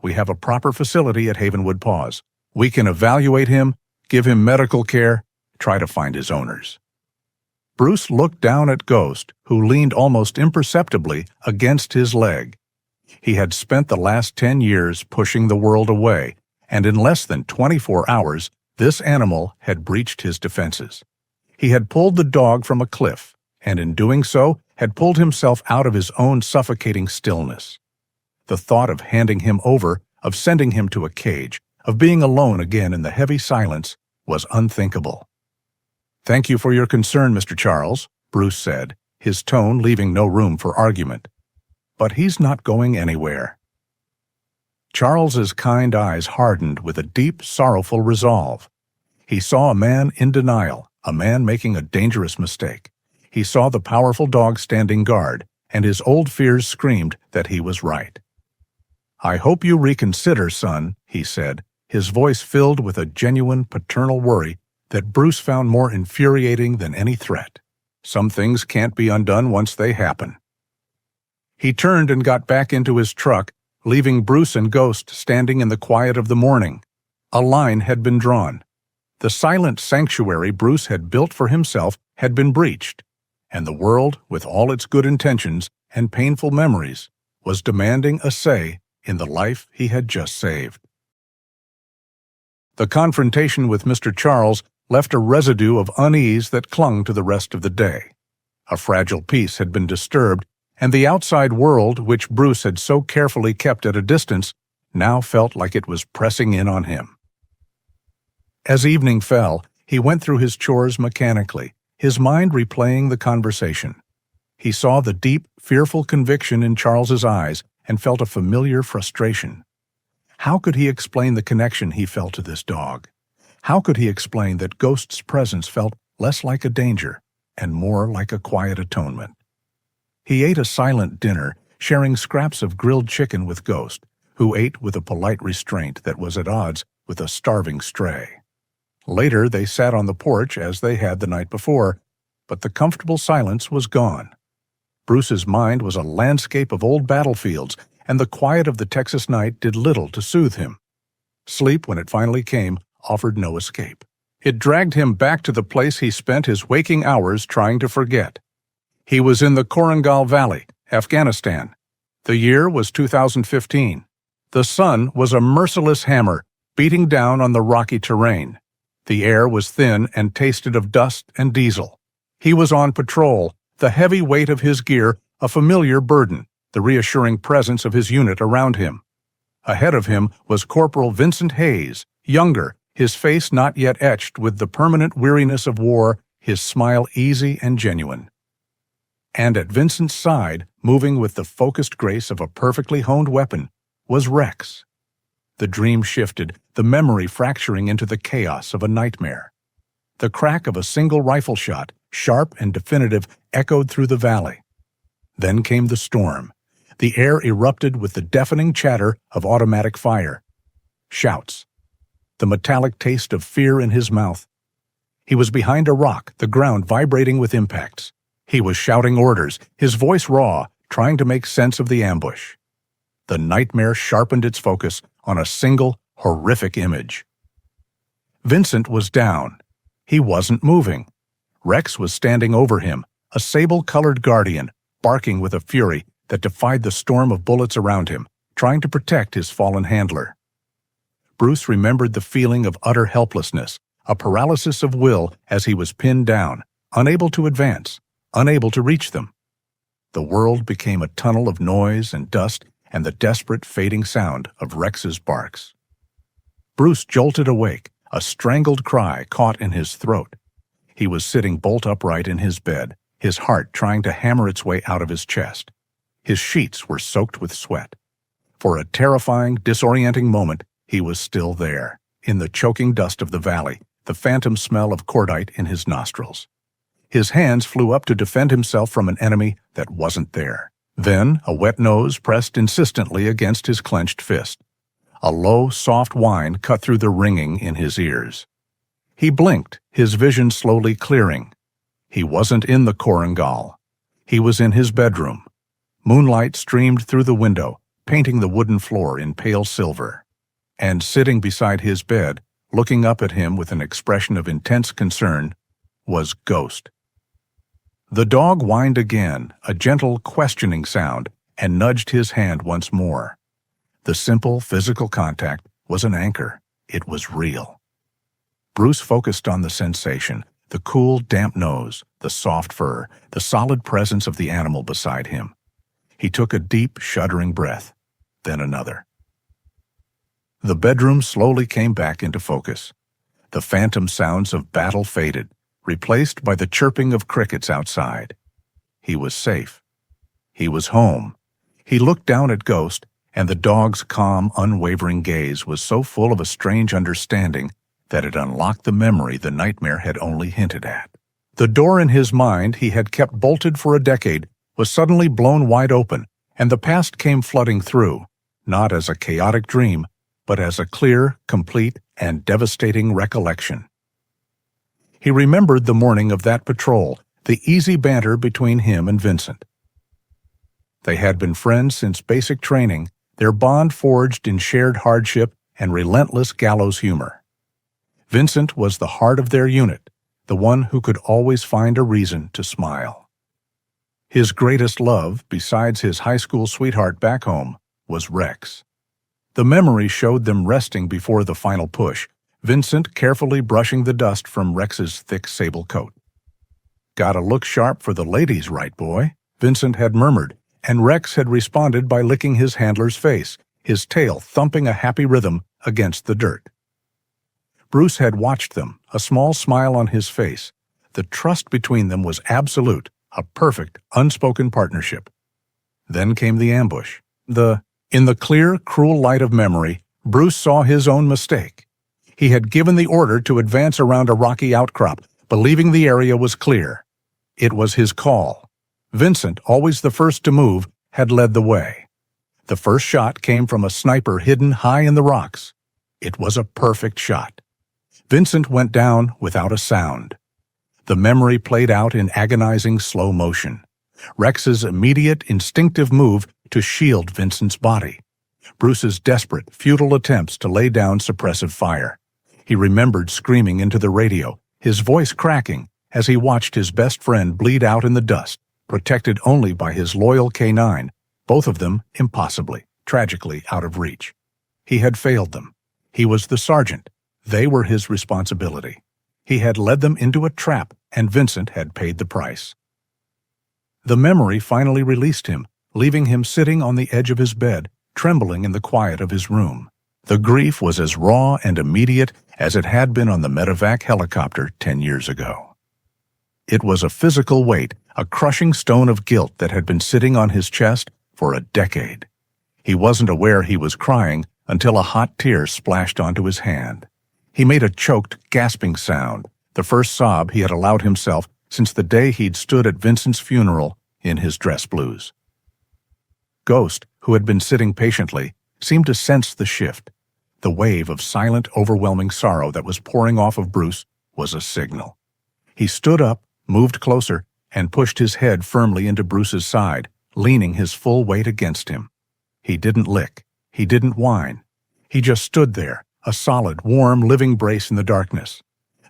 We have a proper facility at Havenwood Paws. We can evaluate him, give him medical care, try to find his owners." Bruce looked down at Ghost, who leaned almost imperceptibly against his leg. He had spent the last 10 years pushing the world away, and in less than 24 hours, this animal had breached his defenses. He had pulled the dog from a cliff, and in doing so, had pulled himself out of his own suffocating stillness. The thought of handing him over, of sending him to a cage, of being alone again in the heavy silence, was unthinkable. "Thank you for your concern, Mr. Charles," Bruce said, his tone leaving no room for argument. "But he's not going anywhere." Charles's kind eyes hardened with a deep, sorrowful resolve. He saw a man in denial, a man making a dangerous mistake. He saw the powerful dog standing guard, and his old fears screamed that he was right. "I hope you reconsider, son," he said, his voice filled with a genuine paternal worry that Bruce found more infuriating than any threat. "Some things can't be undone once they happen." He turned and got back into his truck, leaving Bruce and Ghost standing in the quiet of the morning. A line had been drawn. The silent sanctuary Bruce had built for himself had been breached, and the world, with all its good intentions and painful memories, was demanding a say in the life he had just saved. The confrontation with Mr. Charles left a residue of unease that clung to the rest of the day. A fragile peace had been disturbed, and the outside world, which Bruce had so carefully kept at a distance, now felt like it was pressing in on him. As evening fell, he went through his chores mechanically, his mind replaying the conversation. He saw the deep, fearful conviction in Charles's eyes and felt a familiar frustration. How could he explain the connection he felt to this dog? How could he explain that Ghost's presence felt less like a danger and more like a quiet atonement? He ate a silent dinner, sharing scraps of grilled chicken with Ghost, who ate with a polite restraint that was at odds with a starving stray. Later, they sat on the porch as they had the night before, but the comfortable silence was gone. Bruce's mind was a landscape of old battlefields, and the quiet of the Texas night did little to soothe him. Sleep, when it finally came, offered no escape. It dragged him back to the place he spent his waking hours trying to forget. He was in the Korangal Valley, Afghanistan. The year was 2015. The sun was a merciless hammer, beating down on the rocky terrain. The air was thin and tasted of dust and diesel. He was on patrol, the heavy weight of his gear a familiar burden, the reassuring presence of his unit around him. Ahead of him was Corporal Vincent Hayes, younger, his face not yet etched with the permanent weariness of war, his smile easy and genuine. And at Vincent's side, moving with the focused grace of a perfectly honed weapon, was Rex. The dream shifted, the memory fracturing into the chaos of a nightmare. The crack of a single rifle shot, sharp and definitive, echoed through the valley. Then came the storm. The air erupted with the deafening chatter of automatic fire. Shouts. The metallic taste of fear in his mouth. He was behind a rock, the ground vibrating with impacts. He was shouting orders, his voice raw, trying to make sense of the ambush. The nightmare sharpened its focus on a single, horrific image. Vincent was down. He wasn't moving. Rex was standing over him, a sable-colored guardian, barking with a fury that defied the storm of bullets around him, trying to protect his fallen handler. Bruce remembered the feeling of utter helplessness, a paralysis of will as he was pinned down, unable to advance, unable to reach them. The world became a tunnel of noise and dust and the desperate fading sound of Rex's barks. Bruce jolted awake, a strangled cry caught in his throat. He was sitting bolt upright in his bed, his heart trying to hammer its way out of his chest. His sheets were soaked with sweat. For a terrifying, disorienting moment, he was still there, in the choking dust of the valley, the phantom smell of cordite in his nostrils. His hands flew up to defend himself from an enemy that wasn't there. Then, a wet nose pressed insistently against his clenched fist. A low, soft whine cut through the ringing in his ears. He blinked, his vision slowly clearing. He wasn't in the Korangal. He was in his bedroom. Moonlight streamed through the window, painting the wooden floor in pale silver. And sitting beside his bed, looking up at him with an expression of intense concern, was Ghost. The dog whined again, a gentle, questioning sound, and nudged his hand once more. The simple physical contact was an anchor. It was real. Bruce focused on the sensation, the cool, damp nose, the soft fur, the solid presence of the animal beside him. He took a deep, shuddering breath, then another. The bedroom slowly came back into focus. The phantom sounds of battle faded, replaced by the chirping of crickets outside. He was safe. He was home. He looked down at Ghost, and the dog's calm, unwavering gaze was so full of a strange understanding that it unlocked the memory the nightmare had only hinted at. The door in his mind he had kept bolted for a decade was suddenly blown wide open, and the past came flooding through, not as a chaotic dream, but as a clear, complete, and devastating recollection. He remembered the morning of that patrol, the easy banter between him and Vincent. They had been friends since basic training, their bond forged in shared hardship and relentless gallows humor. Vincent was the heart of their unit, the one who could always find a reason to smile. His greatest love, besides his high school sweetheart back home, was Rex. The memory showed them resting before the final push, Vincent carefully brushing the dust from Rex's thick sable coat. "Gotta look sharp for the ladies, right, boy?" Vincent had murmured, and Rex had responded by licking his handler's face, his tail thumping a happy rhythm against the dirt. Bruce had watched them, a small smile on his face. The trust between them was absolute, a perfect, unspoken partnership. Then came the ambush. In the clear, cruel light of memory, Bruce saw his own mistake. He had given the order to advance around a rocky outcrop, believing the area was clear. It was his call. Vincent, always the first to move, had led the way. The first shot came from a sniper hidden high in the rocks. It was a perfect shot. Vincent went down without a sound. The memory played out in agonizing slow motion. Rex's immediate, instinctive move to shield Vincent's body. Bruce's desperate, futile attempts to lay down suppressive fire. He remembered screaming into the radio, his voice cracking as he watched his best friend bleed out in the dust, protected only by his loyal K9, both of them impossibly, tragically out of reach. He had failed them. He was the sergeant. They were his responsibility. He had led them into a trap, and Vincent had paid the price. The memory finally released him, leaving him sitting on the edge of his bed, trembling in the quiet of his room. The grief was as raw and immediate as it had been on the medevac helicopter 10 years ago. It was a physical weight, a crushing stone of guilt that had been sitting on his chest for a decade. He wasn't aware he was crying until a hot tear splashed onto his hand. He made a choked, gasping sound, the first sob he had allowed himself since the day he'd stood at Vincent's funeral in his dress blues. Ghost, who had been sitting patiently, seemed to sense the shift. The wave of silent, overwhelming sorrow that was pouring off of Bruce was a signal. He stood up, moved closer, and pushed his head firmly into Bruce's side, leaning his full weight against him. He didn't lick. He didn't whine. He just stood there, a solid, warm, living brace in the darkness.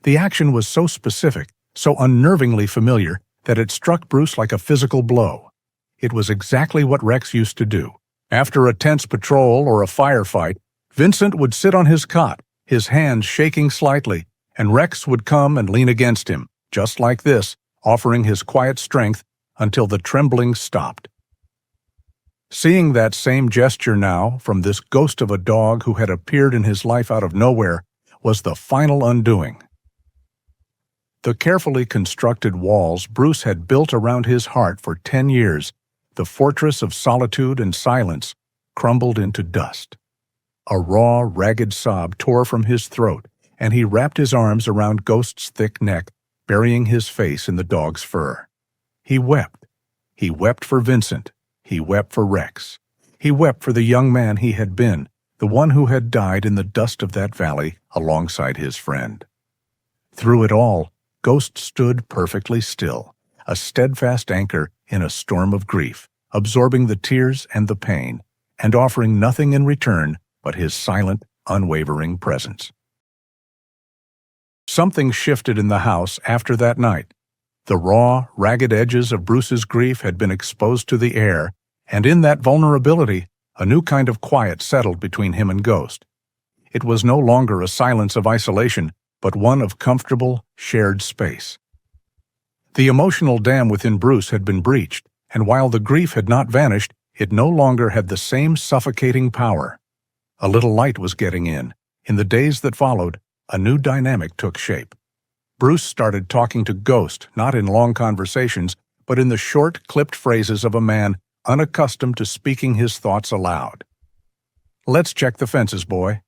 The action was so specific, so unnervingly familiar, that it struck Bruce like a physical blow. It was exactly what Rex used to do. After a tense patrol or a firefight, Vincent would sit on his cot, his hands shaking slightly, and Rex would come and lean against him, just like this, offering his quiet strength until the trembling stopped. Seeing that same gesture now from this ghost of a dog who had appeared in his life out of nowhere was the final undoing. The carefully constructed walls Bruce had built around his heart for 10 years, the fortress of solitude and silence, crumbled into dust. A raw, ragged sob tore from his throat, and he wrapped his arms around Ghost's thick neck, burying his face in the dog's fur. He wept. He wept for Vincent. He wept for Rex. He wept for the young man he had been, the one who had died in the dust of that valley alongside his friend. Through it all, Ghost stood perfectly still, a steadfast anchor in a storm of grief, absorbing the tears and the pain, and offering nothing in return but his silent, unwavering presence. Something shifted in the house after that night. The raw, ragged edges of Bruce's grief had been exposed to the air, and in that vulnerability, a new kind of quiet settled between him and Ghost. It was no longer a silence of isolation, but one of comfortable, shared space. The emotional dam within Bruce had been breached, and while the grief had not vanished, it no longer had the same suffocating power. A little light was getting in. In the days that followed, a new dynamic took shape. Bruce started talking to Ghost, not in long conversations, but in the short, clipped phrases of a man unaccustomed to speaking his thoughts aloud. "Let's check the fences, boy."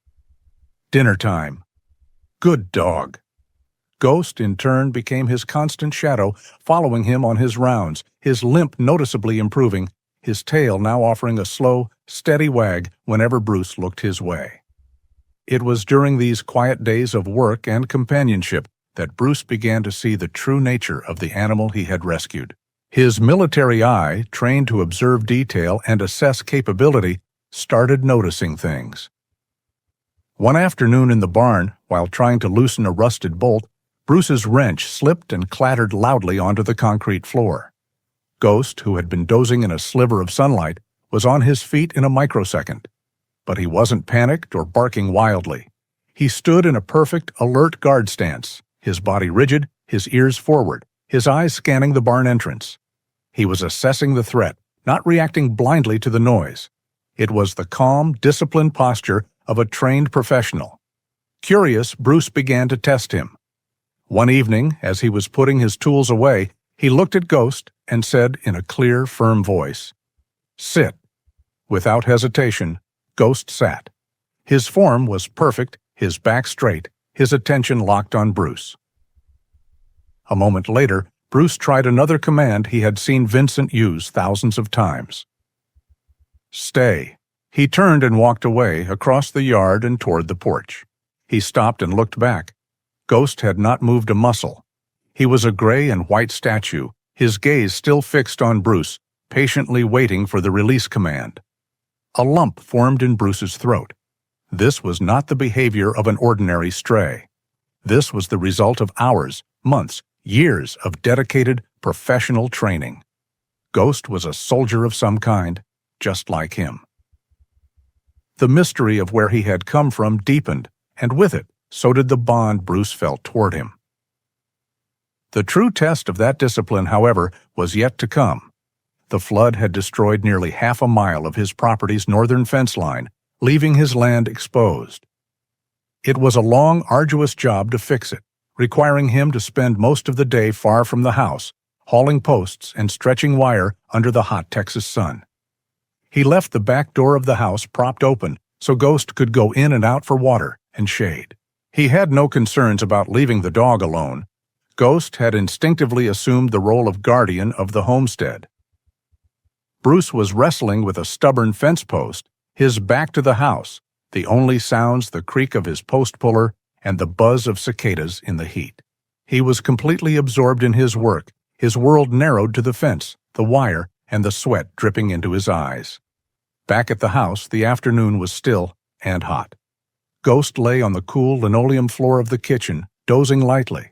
"Dinner time." "Good dog." Ghost, in turn, became his constant shadow, following him on his rounds, his limp noticeably improving, his tail now offering a slow, steady wag whenever Bruce looked his way. It was during these quiet days of work and companionship that Bruce began to see the true nature of the animal he had rescued. His military eye, trained to observe detail and assess capability, started noticing things. One afternoon in the barn, while trying to loosen a rusted bolt, Bruce's wrench slipped and clattered loudly onto the concrete floor. Ghost, who had been dozing in a sliver of sunlight, was on his feet in a microsecond. But he wasn't panicked or barking wildly. He stood in a perfect, alert guard stance, his body rigid, his ears forward, his eyes scanning the barn entrance. He was assessing the threat, not reacting blindly to the noise. It was the calm, disciplined posture of a trained professional. Curious, Bruce began to test him. One evening, as he was putting his tools away, he looked at Ghost and said in a clear, firm voice, "Sit." Without hesitation, Ghost sat. His form was perfect, his back straight, his attention locked on Bruce. A moment later, Bruce tried another command he had seen Vincent use thousands of times. "Stay." He turned and walked away, across the yard and toward the porch. He stopped and looked back. Ghost had not moved a muscle. He was a gray and white statue, his gaze still fixed on Bruce, patiently waiting for the release command. A lump formed in Bruce's throat. This was not the behavior of an ordinary stray. This was the result of hours, months, years of dedicated, professional training. Ghost was a soldier of some kind, just like him. The mystery of where he had come from deepened, and with it, so did the bond Bruce felt toward him. The true test of that discipline, however, was yet to come. The flood had destroyed nearly half a mile of his property's northern fence line, leaving his land exposed. It was a long, arduous job to fix it, requiring him to spend most of the day far from the house, hauling posts and stretching wire under the hot Texas sun. He left the back door of the house propped open so Ghost could go in and out for water and shade. He had no concerns about leaving the dog alone. Ghost had instinctively assumed the role of guardian of the homestead. Bruce was wrestling with a stubborn fence post, his back to the house, the only sounds the creak of his post puller and the buzz of cicadas in the heat. He was completely absorbed in his work, his world narrowed to the fence, the wire, and the sweat dripping into his eyes. Back at the house, the afternoon was still and hot. Ghost lay on the cool linoleum floor of the kitchen, dozing lightly.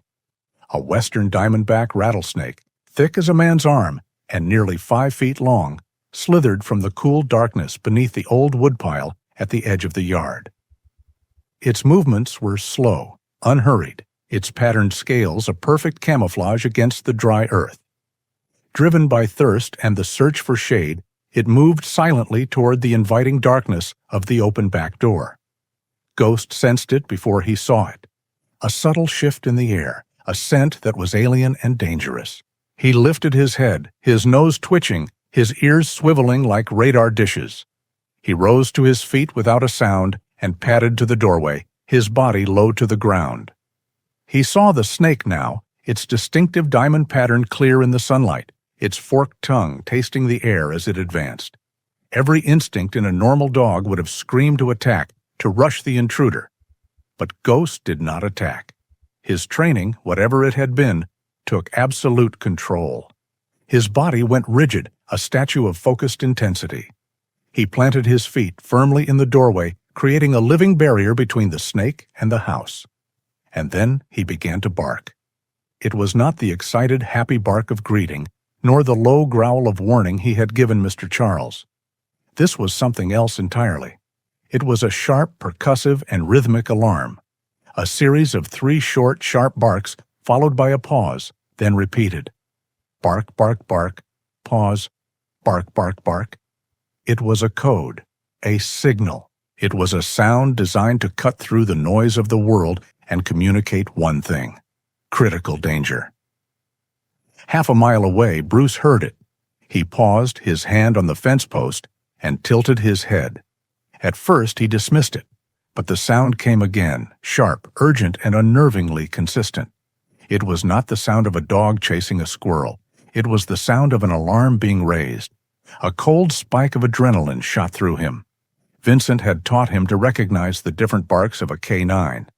A western diamondback rattlesnake, thick as a man's arm and nearly 5 feet long, slithered from the cool darkness beneath the old woodpile at the edge of the yard. Its movements were slow, unhurried, its patterned scales a perfect camouflage against the dry earth. Driven by thirst and the search for shade, It moved silently toward the inviting darkness of the open back door. Ghost sensed it before he saw it. A subtle shift in the air, a scent that was alien and dangerous. He lifted his head, his nose twitching, his ears swiveling like radar dishes. He rose to his feet without a sound and padded to the doorway, his body low to the ground. He saw the snake now, its distinctive diamond pattern clear in the sunlight, its forked tongue tasting the air as it advanced. Every instinct in a normal dog would have screamed to attack, to rush the intruder. But Ghost did not attack. His training, whatever it had been, took absolute control. His body went rigid, a statue of focused intensity. He planted his feet firmly in the doorway, creating a living barrier between the snake and the house. And then he began to bark. It was not the excited, happy bark of greeting, nor the low growl of warning he had given Mr. Charles. This was something else entirely. It was a sharp, percussive, and rhythmic alarm. A series of 3 short, sharp barks, followed by a pause, then repeated. Bark, bark, bark, pause, bark, bark, bark. It was a code, a signal. It was a sound designed to cut through the noise of the world and communicate one thing: critical danger. Half a mile away, Bruce heard it. He paused, his hand on the fence post, and tilted his head. At first he dismissed it, but the sound came again, sharp, urgent, and unnervingly consistent. It was not the sound of a dog chasing a squirrel. It was the sound of an alarm being raised. A cold spike of adrenaline shot through him. Vincent had taught him to recognize the different barks of a K9.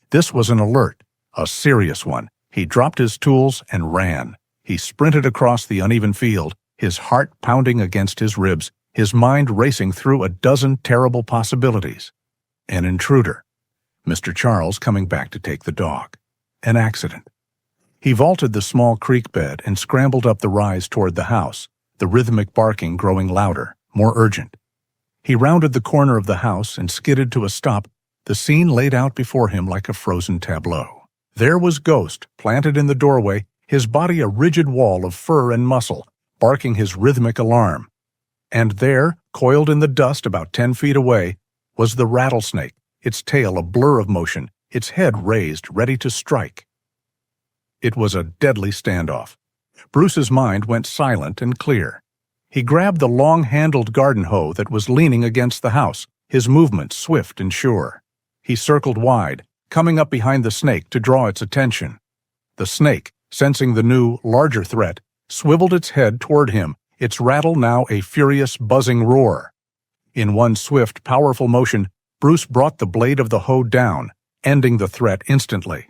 This was an alert, a serious one. He dropped his tools and ran. He sprinted across the uneven field, his heart pounding against his ribs, his mind racing through a dozen terrible possibilities. An intruder. Mr. Charles coming back to take the dog. An accident. He vaulted the small creek bed and scrambled up the rise toward the house, the rhythmic barking growing louder, more urgent. He rounded the corner of the house and skidded to a stop, the scene laid out before him like a frozen tableau. There was Ghost, planted in the doorway, his body a rigid wall of fur and muscle, barking his rhythmic alarm. And there, coiled in the dust about 10 feet away, was the rattlesnake, its tail a blur of motion, its head raised, ready to strike. It was a deadly standoff. Bruce's mind went silent and clear. He grabbed the long-handled garden hoe that was leaning against the house, his movements swift and sure. He circled wide, coming up behind the snake to draw its attention. The snake, sensing the new, larger threat, swiveled its head toward him, its rattle now a furious, buzzing roar. In one swift, powerful motion, Bruce brought the blade of the hoe down, ending the threat instantly.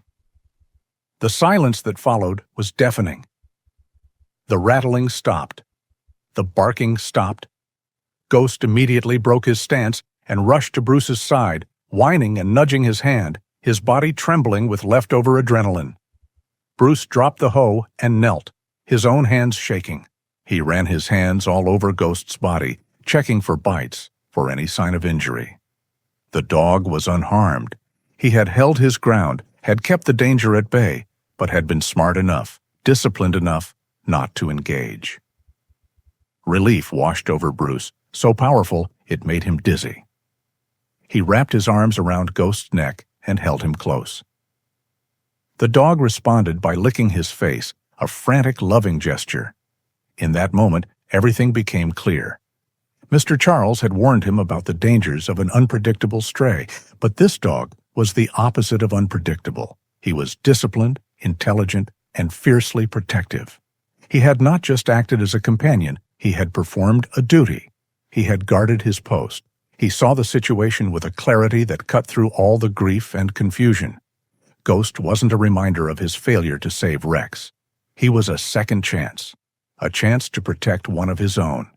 The silence that followed was deafening. The rattling stopped. The barking stopped. Ghost immediately broke his stance and rushed to Bruce's side, whining and nudging his hand, his body trembling with leftover adrenaline. Bruce dropped the hoe and knelt, his own hands shaking. He ran his hands all over Ghost's body, checking for bites, for any sign of injury. The dog was unharmed. He had held his ground, had kept the danger at bay, but had been smart enough, disciplined enough, not to engage. Relief washed over Bruce, so powerful it made him dizzy. He wrapped his arms around Ghost's neck and held him close. The dog responded by licking his face, a frantic, loving gesture. In that moment, everything became clear. Mr. Charles had warned him about the dangers of an unpredictable stray, but this dog was the opposite of unpredictable. He was disciplined, intelligent, and fiercely protective. He had not just acted as a companion, he had performed a duty. He had guarded his post. He saw the situation with a clarity that cut through all the grief and confusion. Ghost wasn't a reminder of his failure to save Rex. He was a second chance, a chance to protect one of his own.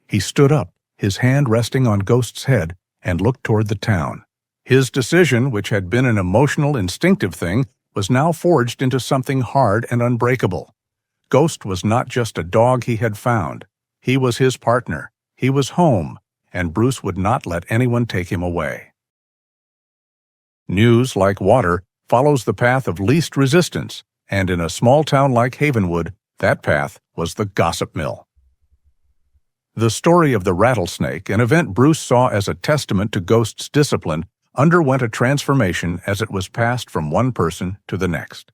He stood up, his hand resting on Ghost's head, and looked toward the town. His decision, which had been an emotional, instinctive thing, was now forged into something hard and unbreakable. Ghost was not just a dog he had found. He was his partner. He was home, and Bruce would not let anyone take him away. News, like water, follows the path of least resistance, and in a small town like Havenwood, that path was the gossip mill. The story of the rattlesnake, an event Bruce saw as a testament to Ghost's discipline, underwent a transformation as it was passed from one person to the next.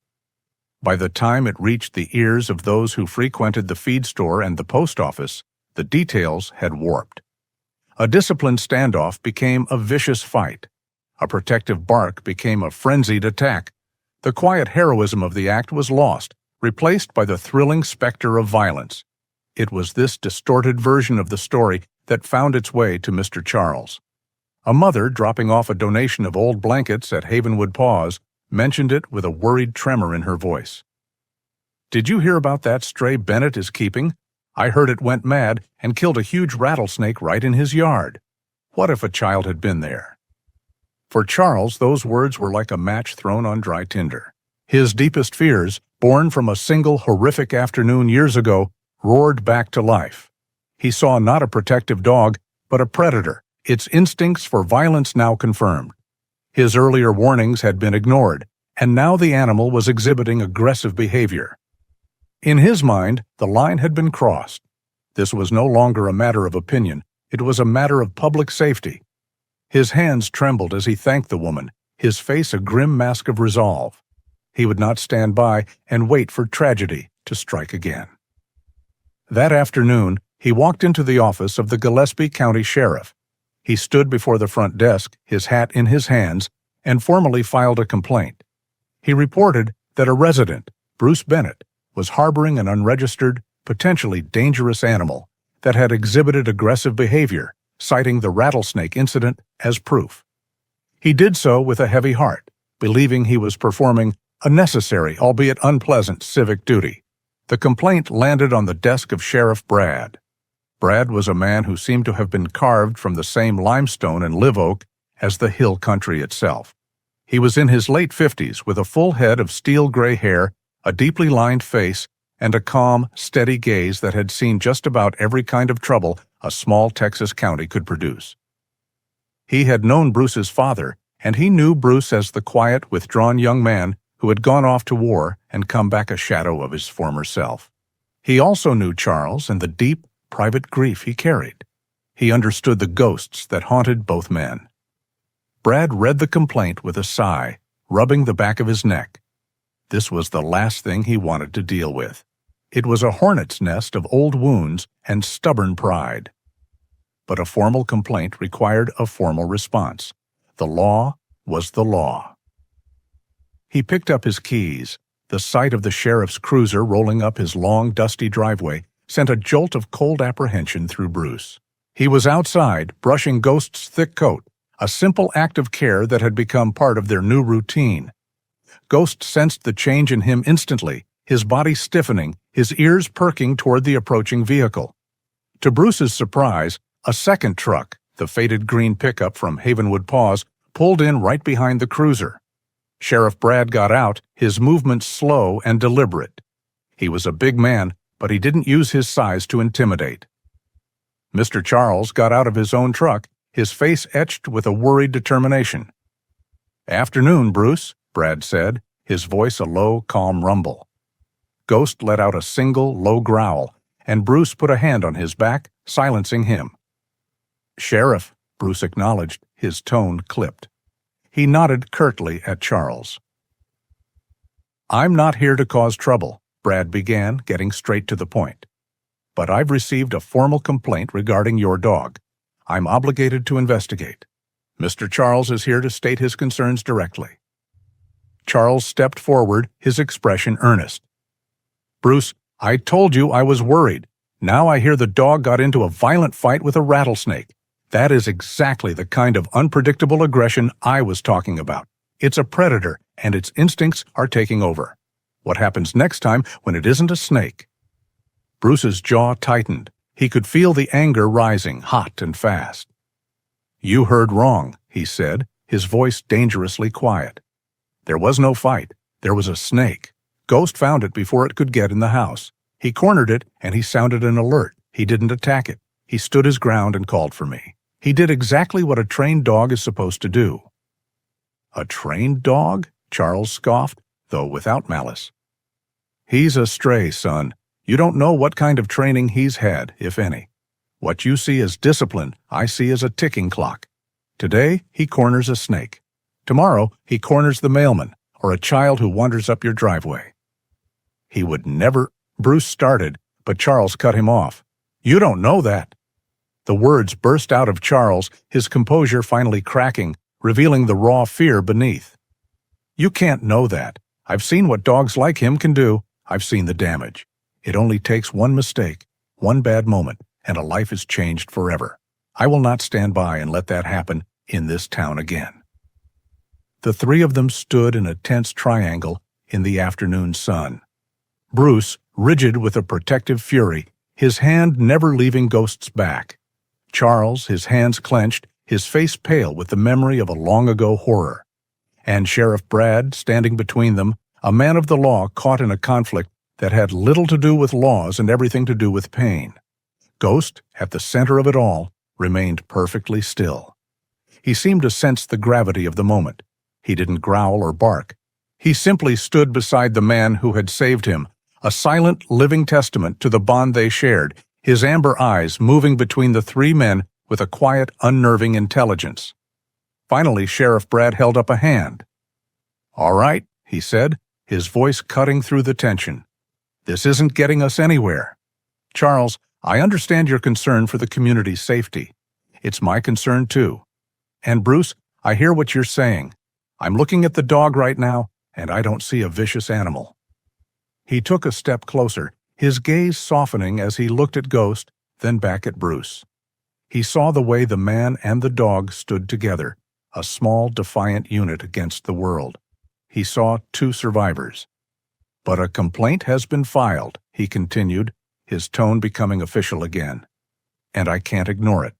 By the time it reached the ears of those who frequented the feed store and the post office, the details had warped. A disciplined standoff became a vicious fight. A protective bark became a frenzied attack. The quiet heroism of the act was lost, replaced by the thrilling specter of violence. It was this distorted version of the story that found its way to Mr. Charles. A mother dropping off a donation of old blankets at Havenwood Paws mentioned it with a worried tremor in her voice. "Did you hear about that stray Bennett is keeping? I heard it went mad and killed a huge rattlesnake right in his yard. What if a child had been there?" For Charles, those words were like a match thrown on dry tinder. His deepest fears, born from a single horrific afternoon years ago, roared back to life. He saw not a protective dog, but a predator, its instincts for violence now confirmed. His earlier warnings had been ignored, and now the animal was exhibiting aggressive behavior. In his mind, the line had been crossed. This was no longer a matter of opinion, it was a matter of public safety. His hands trembled as he thanked the woman, his face a grim mask of resolve. He would not stand by and wait for tragedy to strike again. That afternoon, he walked into the office of the Gillespie County Sheriff. He stood before the front desk, his hat in his hands, and formally filed a complaint. He reported that a resident, Bruce Bennett, was harboring an unregistered, potentially dangerous animal that had exhibited aggressive behavior, citing the rattlesnake incident as proof. He did so with a heavy heart, believing he was performing a necessary, albeit unpleasant, civic duty. The complaint landed on the desk of Sheriff Brad. Brad was a man who seemed to have been carved from the same limestone and live oak as the hill country itself. He was in his late 50s with a full head of steel gray hair, a deeply lined face, and a calm, steady gaze that had seen just about every kind of trouble a small Texas county could produce. He had known Bruce's father, and he knew Bruce as the quiet, withdrawn young man who had gone off to war and come back a shadow of his former self. He also knew Charles and the deep, private grief he carried. He understood the ghosts that haunted both men. Brad read the complaint with a sigh, rubbing the back of his neck. This was the last thing he wanted to deal with. It was a hornet's nest of old wounds and stubborn pride. But a formal complaint required a formal response. The law was the law. He picked up his keys. The sight of the sheriff's cruiser rolling up his long, dusty driveway sent a jolt of cold apprehension through Bruce. He was outside, brushing Ghost's thick coat, a simple act of care that had become part of their new routine. Ghost sensed the change in him instantly, his body stiffening, his ears perking toward the approaching vehicle. To Bruce's surprise, a second truck, the faded green pickup from Havenwood Paws, pulled in right behind the cruiser. Sheriff Brad got out, his movements slow and deliberate. He was a big man, but he didn't use his size to intimidate. Mr. Charles got out of his own truck, his face etched with a worried determination. "Afternoon, Bruce," Brad said, his voice a low, calm rumble. Ghost let out a single, low growl, and Bruce put a hand on his back, silencing him. "Sheriff," Bruce acknowledged, his tone clipped. He nodded curtly at Charles. "I'm not here to cause trouble," Brad began, getting straight to the point. "But I've received a formal complaint regarding your dog. I'm obligated to investigate. Mr. Charles is here to state his concerns directly." Charles stepped forward, his expression earnest. "Bruce, I told you I was worried. Now I hear the dog got into a violent fight with a rattlesnake. That is exactly the kind of unpredictable aggression I was talking about. It's a predator, and its instincts are taking over. What happens next time when it isn't a snake?" Bruce's jaw tightened. He could feel the anger rising, hot and fast. "You heard wrong," he said, his voice dangerously quiet. "There was no fight. There was a snake. Ghost found it before it could get in the house. He cornered it, and he sounded an alert. He didn't attack it. He stood his ground and called for me. He did exactly what a trained dog is supposed to do." "A trained dog?" Charles scoffed, though without malice. "He's a stray, son. You don't know what kind of training he's had, if any. What you see as discipline, I see as a ticking clock. Today, he corners a snake. Tomorrow, he corners the mailman or a child who wanders up your driveway. He would never, Bruce started, but Charles cut him off. You don't know that. The words burst out of Charles, his composure finally cracking, revealing the raw fear beneath. You can't know that. I've seen what dogs like him can do. I've seen the damage. It only takes one mistake, one bad moment, and a life is changed forever. I will not stand by and let that happen in this town again. The three of them stood in a tense triangle in the afternoon sun. Bruce, rigid with a protective fury, his hand never leaving Ghost's back. Charles, his hands clenched, his face pale with the memory of a long-ago horror. And Sheriff Brad, standing between them, a man of the law caught in a conflict that had little to do with laws and everything to do with pain. Ghost, at the center of it all, remained perfectly still. He seemed to sense the gravity of the moment. He didn't growl or bark. He simply stood beside the man who had saved him, a silent, living testament to the bond they shared, his amber eyes moving between the three men with a quiet, unnerving intelligence. Finally, Sheriff Brad held up a hand. "All right," he said, his voice cutting through the tension. "This isn't getting us anywhere. Charles, I understand your concern for the community's safety. It's my concern too. And Bruce, I hear what you're saying. I'm looking at the dog right now, and I don't see a vicious animal." He took a step closer, his gaze softening as he looked at Ghost, then back at Bruce. He saw the way the man and the dog stood together, a small, defiant unit against the world. He saw two survivors. "But a complaint has been filed," he continued, his tone becoming official again. "And I can't ignore it.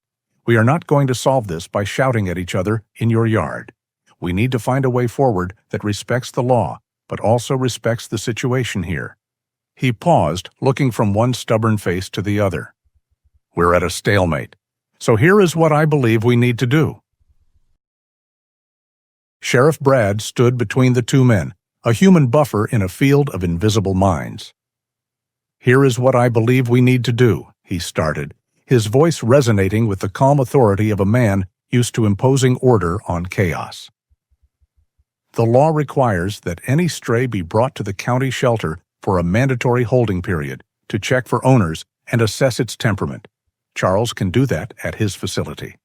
We are not going to solve this by shouting at each other in your yard. We need to find a way forward that respects the law, but also respects the situation here." He paused, looking from one stubborn face to the other. "We're at a stalemate. So here is what I believe we need to do." Sheriff Brad stood between the two men, a human buffer in a field of invisible minds. "Here is what I believe we need to do," he started, his voice resonating with the calm authority of a man used to imposing order on chaos. "The law requires that any stray be brought to the county shelter for a mandatory holding period to check for owners and assess its temperament. Charles can do that at his facility."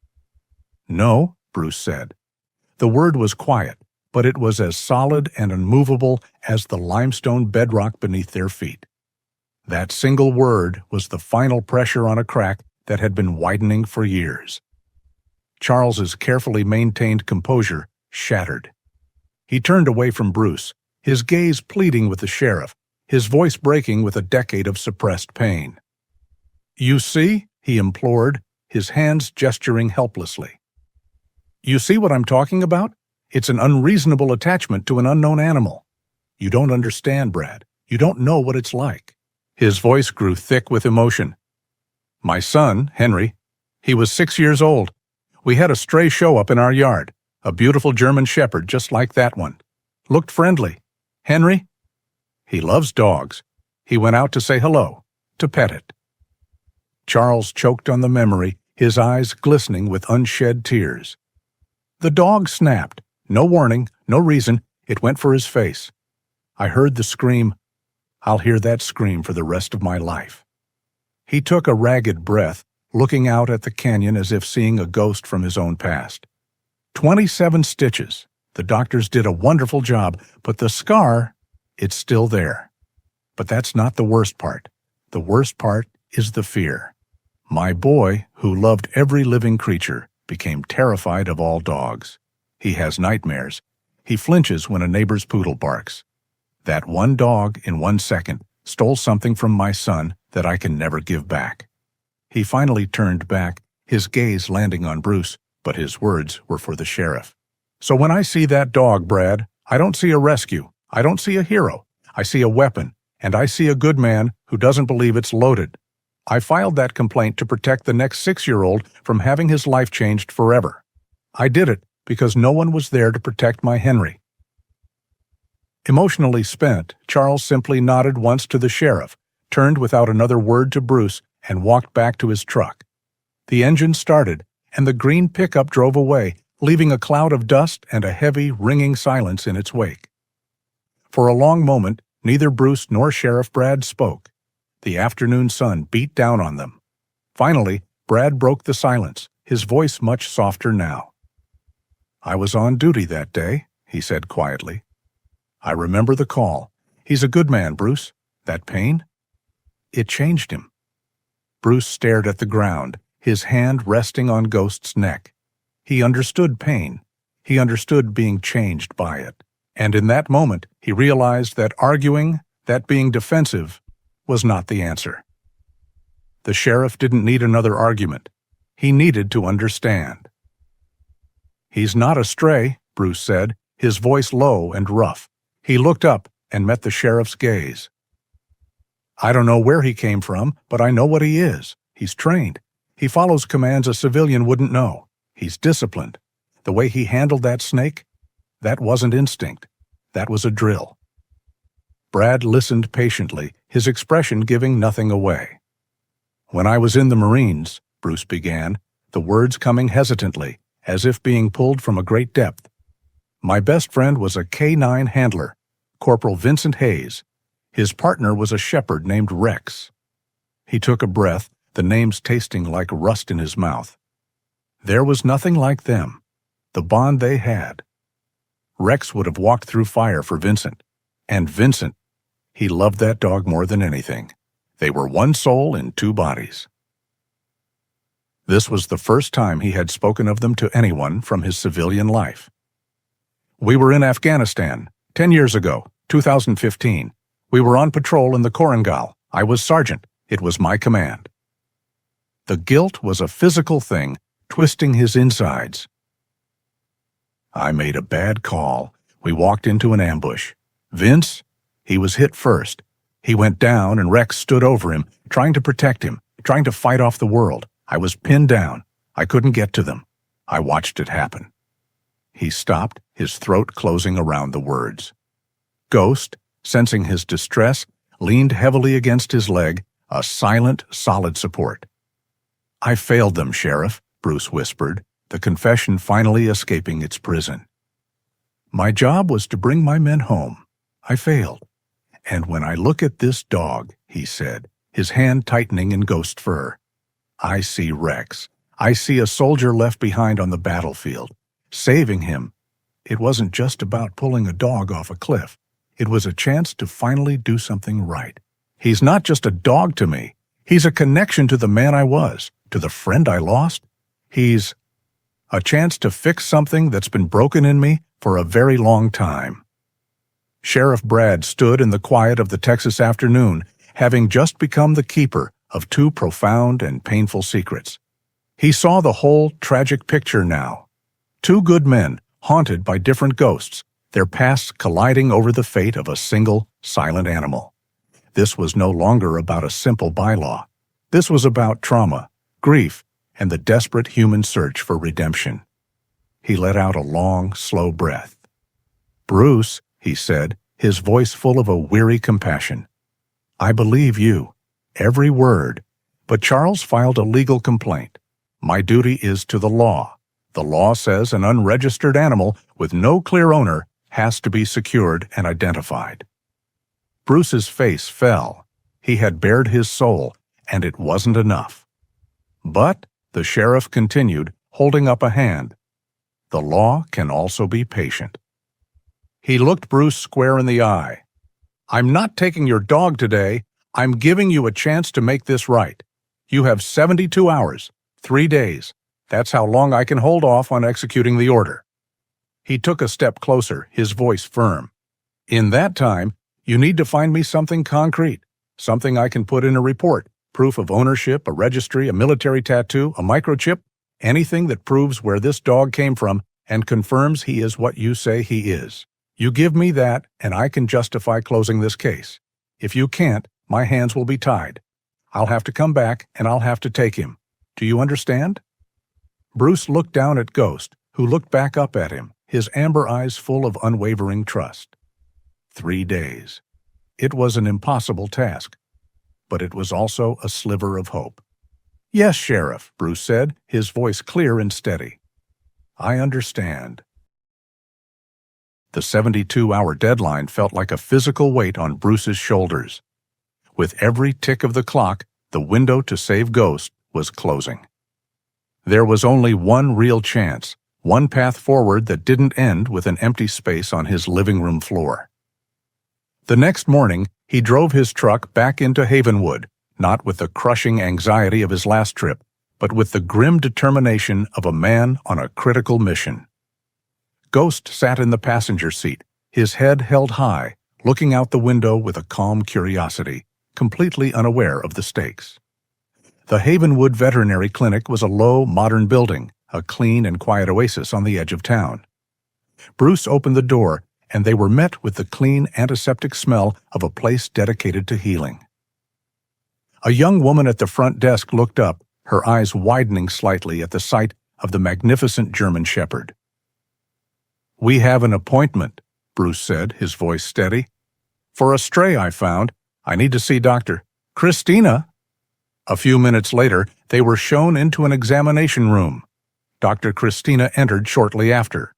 "No," Bruce said. The word was quiet, but it was as solid and unmovable as the limestone bedrock beneath their feet. That single word was the final pressure on a crack that had been widening for years. Charles's carefully maintained composure shattered. He turned away from Bruce, his gaze pleading with the sheriff, his voice breaking with a decade of suppressed pain. "You see?" he implored, his hands gesturing helplessly. "You see what I'm talking about? It's an unreasonable attachment to an unknown animal. You don't understand, Brad. You don't know what it's like." His voice grew thick with emotion. "My son, Henry, he was 6 years old. We had a stray show up in our yard, a beautiful German shepherd just like that one. Looked friendly. Henry? He loves dogs. He went out to say hello, to pet it." Charles choked on the memory, his eyes glistening with unshed tears. The dog snapped. No warning, no reason. It went for his face. I heard the scream. I'll hear that scream for the rest of my life. He took a ragged breath, looking out at the canyon as if seeing a ghost from his own past. 27 stitches. The doctors did a wonderful job, but the scar, it's still there. But that's not the worst part. The worst part is the fear. My boy, who loved every living creature, became terrified of all dogs. He has nightmares. He flinches when a neighbor's poodle barks. That one dog, in 1 second, stole something from my son that I can never give back. He finally turned back, his gaze landing on Bruce, but his words were for the sheriff. "So when I see that dog, Brad, I don't see a rescue. I don't see a hero. I see a weapon, and I see a good man who doesn't believe it's loaded. I filed that complaint to protect the next 6-year-old from having his life changed forever. I did it because no one was there to protect my Henry." Emotionally spent, Charles simply nodded once to the sheriff, turned without another word to Bruce, and walked back to his truck. The engine started, and the green pickup drove away, leaving a cloud of dust and a heavy, ringing silence in its wake. For a long moment, neither Bruce nor Sheriff Brad spoke. The afternoon sun beat down on them. Finally, Brad broke the silence, his voice much softer now. "I was on duty that day," he said quietly. "I remember the call. He's a good man, Bruce. That pain? It changed him." Bruce stared at the ground, his hand resting on Ghost's neck. He understood pain. He understood being changed by it. And in that moment, he realized that arguing, that being defensive, was not the answer. The sheriff didn't need another argument. He needed to understand. "He's not a stray," Bruce said, his voice low and rough. He looked up and met the sheriff's gaze. "I don't know where he came from, but I know what he is. He's trained. He follows commands a civilian wouldn't know. He's disciplined. The way he handled that snake, that wasn't instinct. That was a drill." Brad listened patiently, his expression giving nothing away. "When I was in the Marines," Bruce began, the words coming hesitantly, as if being pulled from a great depth. "My best friend was a K-9 handler, Corporal Vincent Hayes. His partner was a shepherd named Rex." He took a breath, the names tasting like rust in his mouth. There was nothing like them, the bond they had. Rex would have walked through fire for Vincent. And Vincent, he loved that dog more than anything. They were one soul in two bodies. This was the first time he had spoken of them to anyone from his civilian life. "We were in Afghanistan, 10 years ago, 2015. We were on patrol in the Korangal. I was sergeant. It was my command." The guilt was a physical thing, twisting his insides. "I made a bad call. We walked into an ambush. Vince, he was hit first. He went down and Rex stood over him, trying to protect him, trying to fight off the world. I was pinned down. I couldn't get to them. I watched it happen." He stopped, his throat closing around the words. Ghost, sensing his distress, leaned heavily against his leg, a silent, solid support. "I failed them, Sheriff," Bruce whispered, the confession finally escaping its prison. "My job was to bring my men home. I failed. And when I look at this dog," he said, his hand tightening in ghost fur, "I see Rex. I see a soldier left behind on the battlefield. Saving him, it wasn't just about pulling a dog off a cliff. It was a chance to finally do something right. He's not just a dog to me. He's a connection to the man I was, to the friend I lost. He's a chance to fix something that's been broken in me for a very long time." Sheriff Brad stood in the quiet of the Texas afternoon, having just become the keeper of two profound and painful secrets. He saw the whole tragic picture now. Two good men, haunted by different ghosts, their pasts colliding over the fate of a single, silent animal. This was no longer about a simple bylaw. This was about trauma, grief, and the desperate human search for redemption. He let out a long, slow breath. "Bruce," he said, his voice full of a weary compassion, "I believe you, every word, but Charles filed a legal complaint. My duty is to the law. The law says an unregistered animal with no clear owner has to be secured and identified." Bruce's face fell. He had bared his soul, and it wasn't enough. "But," the sheriff continued, holding up a hand, "the law can also be patient." He looked Bruce square in the eye. "I'm not taking your dog today. I'm giving you a chance to make this right. You have 72 hours, 3 days. That's how long I can hold off on executing the order." He took a step closer, his voice firm. "In that time, you need to find me something concrete, something I can put in a report, proof of ownership, a registry, a military tattoo, a microchip, anything that proves where this dog came from and confirms he is what you say he is. You give me that, and I can justify closing this case. If you can't, my hands will be tied. I'll have to come back, and I'll have to take him. Do you understand?" Bruce looked down at Ghost, who looked back up at him, his amber eyes full of unwavering trust. 3 days. It was an impossible task, but it was also a sliver of hope. "Yes, Sheriff," Bruce said, his voice clear and steady. "I understand." The 72-hour deadline felt like a physical weight on Bruce's shoulders. With every tick of the clock, the window to save Ghost was closing. There was only one real chance, one path forward that didn't end with an empty space on his living room floor. The next morning, he drove his truck back into Havenwood, not with the crushing anxiety of his last trip, but with the grim determination of a man on a critical mission. Ghost sat in the passenger seat, his head held high, looking out the window with a calm curiosity, completely unaware of the stakes. The Havenwood Veterinary Clinic was a low, modern building, a clean and quiet oasis on the edge of town. Bruce opened the door, and they were met with the clean, antiseptic smell of a place dedicated to healing. A young woman at the front desk looked up, her eyes widening slightly at the sight of the magnificent German Shepherd. "We have an appointment," Bruce said, his voice steady. "For a stray I found. I need to see Dr. Christina." A few minutes later, they were shown into an examination room. Dr. Christina entered shortly after.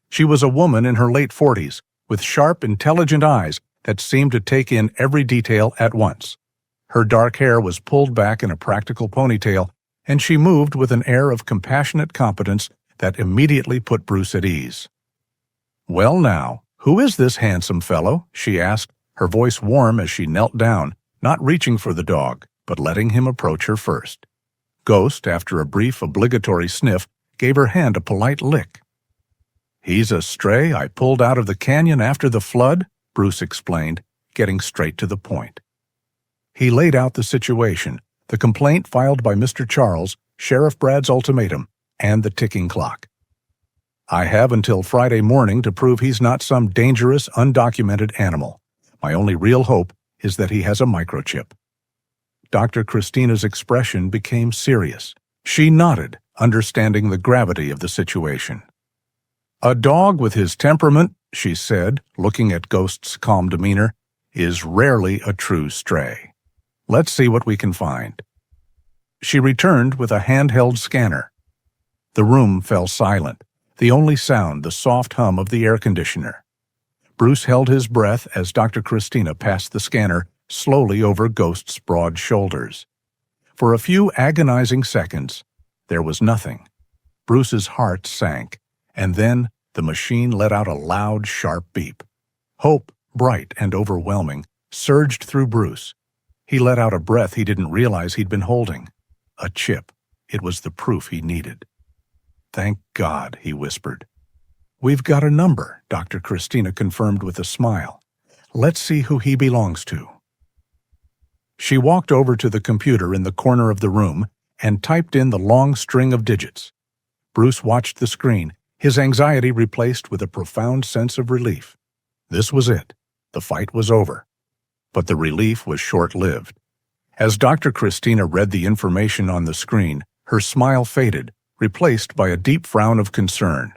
She was a woman in her late 40s, with sharp, intelligent eyes that seemed to take in every detail at once. Her dark hair was pulled back in a practical ponytail, and she moved with an air of compassionate competence that immediately put Bruce at ease. "Well now, who is this handsome fellow?" she asked, her voice warm as she knelt down, not reaching for the dog, but letting him approach her first. Ghost, after a brief obligatory sniff, gave her hand a polite lick. "He's a stray I pulled out of the canyon after the flood," Bruce explained, getting straight to the point. He laid out the situation, the complaint filed by Mr. Charles, Sheriff Brad's ultimatum, and the ticking clock. "I have until Friday morning to prove he's not some dangerous, undocumented animal. My only real hope is that he has a microchip." Dr. Christina's expression became serious. She nodded, understanding the gravity of the situation. "A dog with his temperament," she said, looking at Ghost's calm demeanor, "is rarely a true stray. Let's see what we can find." She returned with a handheld scanner. The room fell silent, the only sound the soft hum of the air conditioner. Bruce held his breath as Dr. Christina passed the scanner slowly over Ghost's broad shoulders. For a few agonizing seconds, there was nothing. Bruce's heart sank, and then the machine let out a loud, sharp beep. Hope, bright and overwhelming, surged through Bruce. He let out a breath he didn't realize he'd been holding. A chip. It was the proof he needed. "Thank God," he whispered. "We've got a number," Dr. Christina confirmed with a smile. "Let's see who he belongs to." She walked over to the computer in the corner of the room and typed in the long string of digits. Bruce watched the screen, his anxiety replaced with a profound sense of relief. This was it. The fight was over. But the relief was short-lived. As Dr. Christina read the information on the screen, her smile faded, replaced by a deep frown of concern.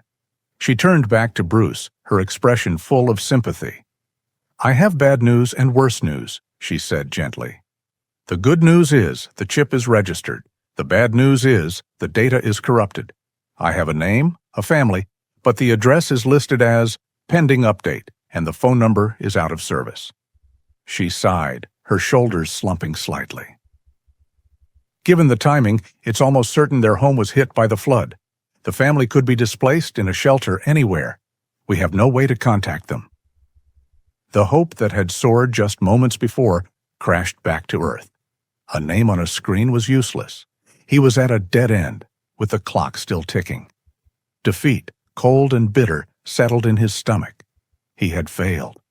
She turned back to Bruce, her expression full of sympathy. "I have bad news and worse news," she said gently. "The good news is the chip is registered. The bad news is the data is corrupted. I have a name, a family, but the address is listed as pending update, and the phone number is out of service." She sighed, her shoulders slumping slightly. "Given the timing, it's almost certain their home was hit by the flood. The family could be displaced in a shelter anywhere. We have no way to contact them." The hope that had soared just moments before crashed back to earth. A name on a screen was useless. He was at a dead end, with the clock still ticking. Defeat, cold and bitter, settled in his stomach. He had failed.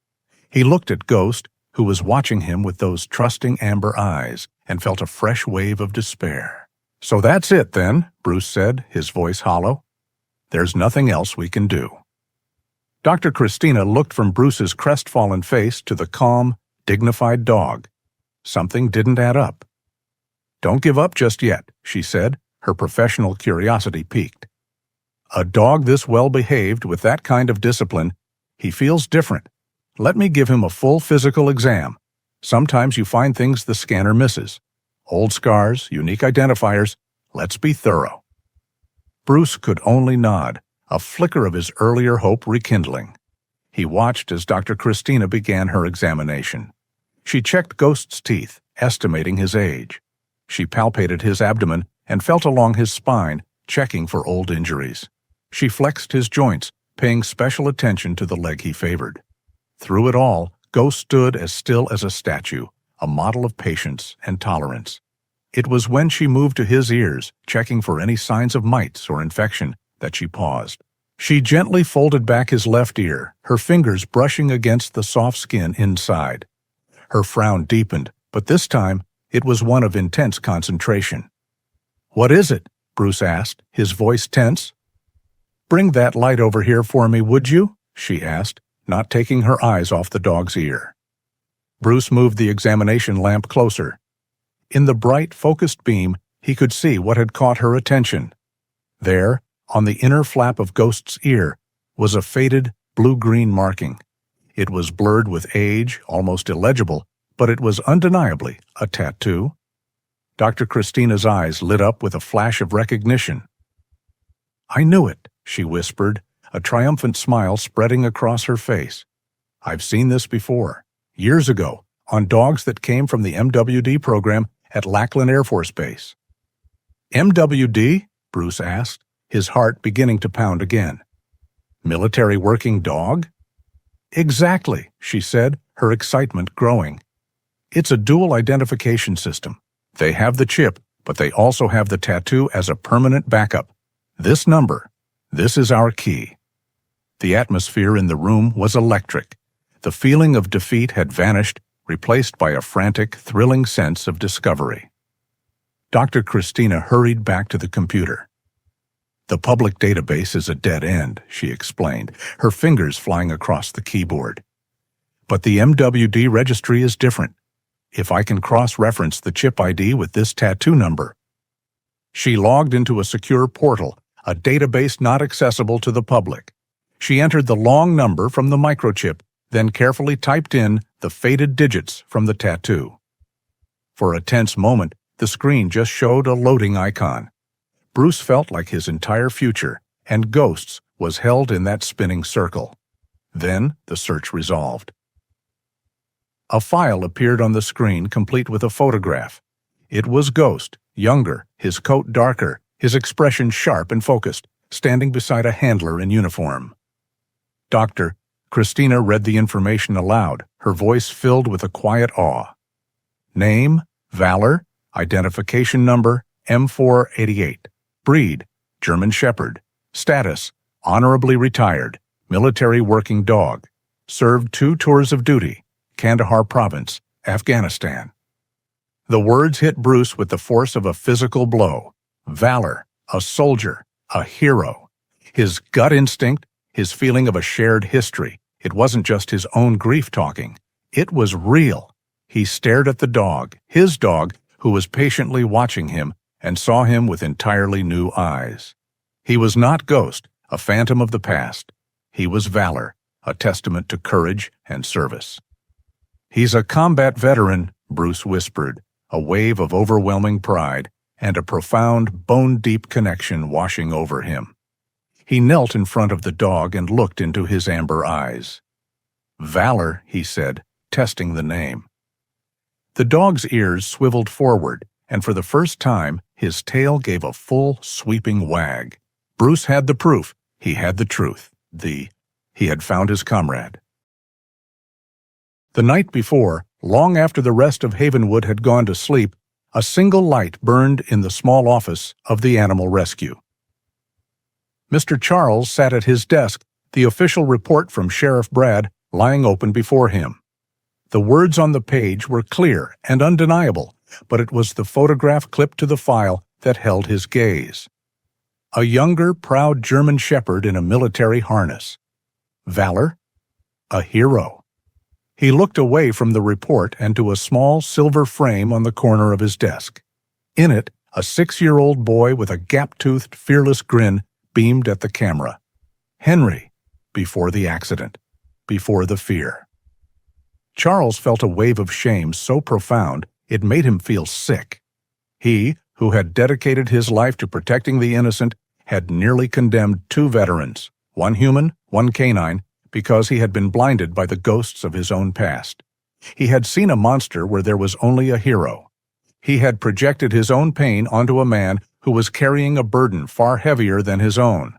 He looked at Ghost, who was watching him with those trusting amber eyes, and felt a fresh wave of despair. "So that's it, then," Bruce said, his voice hollow. "There's nothing else we can do." Dr. Christina looked from Bruce's crestfallen face to the calm, dignified dog. Something didn't add up. "Don't give up just yet," she said, her professional curiosity piqued. "A dog this well-behaved with that kind of discipline, he feels different. Let me give him a full physical exam. Sometimes you find things the scanner misses. Old scars, unique identifiers. Let's be thorough. Bruce could only nod, a flicker of his earlier hope rekindling. He watched as Dr. Christina began her examination. She checked Ghost's teeth, estimating his age. She palpated his abdomen and felt along his spine, checking for old injuries. She flexed his joints, paying special attention to the leg he favored. Through it all, Ghost stood as still as a statue, a model of patience and tolerance. It was when she moved to his ears, checking for any signs of mites or infection, that she paused. She gently folded back his left ear, her fingers brushing against the soft skin inside. Her frown deepened, but this time it was one of intense concentration. "What is it?" Bruce asked, his voice tense. "Bring that light over here for me, would you?" she asked, not taking her eyes off the dog's ear. Bruce moved the examination lamp closer. In the bright, focused beam, he could see what had caught her attention. There, on the inner flap of Ghost's ear, was a faded, blue-green marking. It was blurred with age, almost illegible, but it was undeniably a tattoo. Dr. Christina's eyes lit up with a flash of recognition. "I knew it," she whispered, a triumphant smile spreading across her face. "I've seen this before, years ago, on dogs that came from the MWD program at Lackland Air Force Base." "MWD?" Bruce asked, his heart beginning to pound again. "Military working dog?" "Exactly," she said, her excitement growing. "It's a dual identification system. They have the chip, but they also have the tattoo as a permanent backup. This number, this is our key." The atmosphere in the room was electric. The feeling of defeat had vanished, replaced by a frantic, thrilling sense of discovery. Dr. Christina hurried back to the computer. "The public database is a dead end," she explained, her fingers flying across the keyboard. "But the MWD registry is different. If I can cross-reference the chip ID with this tattoo number." She logged into a secure portal, a database not accessible to the public. She entered the long number from the microchip, then carefully typed in the faded digits from the tattoo. For a tense moment, the screen just showed a loading icon. Bruce felt like his entire future, and Ghost's, was held in that spinning circle. Then the search resolved. A file appeared on the screen, complete with a photograph. It was Ghost, younger, his coat darker, his expression sharp and focused, standing beside a handler in uniform. "Doctor," Christina read the information aloud, her voice filled with a quiet awe. "Name, Valor, identification number, M488. Breed, German Shepherd. Status, honorably retired, military working dog. Served 2 tours of duty, Kandahar Province, Afghanistan." The words hit Bruce with the force of a physical blow. Valor, a soldier, a hero. His gut instinct, his feeling of a shared history. It wasn't just his own grief talking. It was real. He stared at the dog, his dog, who was patiently watching him, and saw him with entirely new eyes. He was not Ghost, a phantom of the past. He was Valor, a testament to courage and service. "He's a combat veteran," Bruce whispered, a wave of overwhelming pride and a profound, bone-deep connection washing over him. He knelt in front of the dog and looked into his amber eyes. "Valor," he said, testing the name. The dog's ears swiveled forward, and for the first time, his tail gave a full, sweeping wag. Bruce had the proof. He had the truth. He had found his comrade. The night before, long after the rest of Havenwood had gone to sleep, a single light burned in the small office of the animal rescue. Mr. Charles sat at his desk, the official report from Sheriff Brad lying open before him. The words on the page were clear and undeniable, but it was the photograph clipped to the file that held his gaze. A younger, proud German Shepherd in a military harness. Valor? A hero. He looked away from the report and to a small silver frame on the corner of his desk. In it, a 6-year-old boy with a gap-toothed, fearless grin beamed at the camera. Henry, before the accident, before the fear. Charles felt a wave of shame so profound it made him feel sick. He, who had dedicated his life to protecting the innocent, had nearly condemned 2 veterans, one human, one canine, because he had been blinded by the ghosts of his own past. He had seen a monster where there was only a hero. He had projected his own pain onto a man who was carrying a burden far heavier than his own.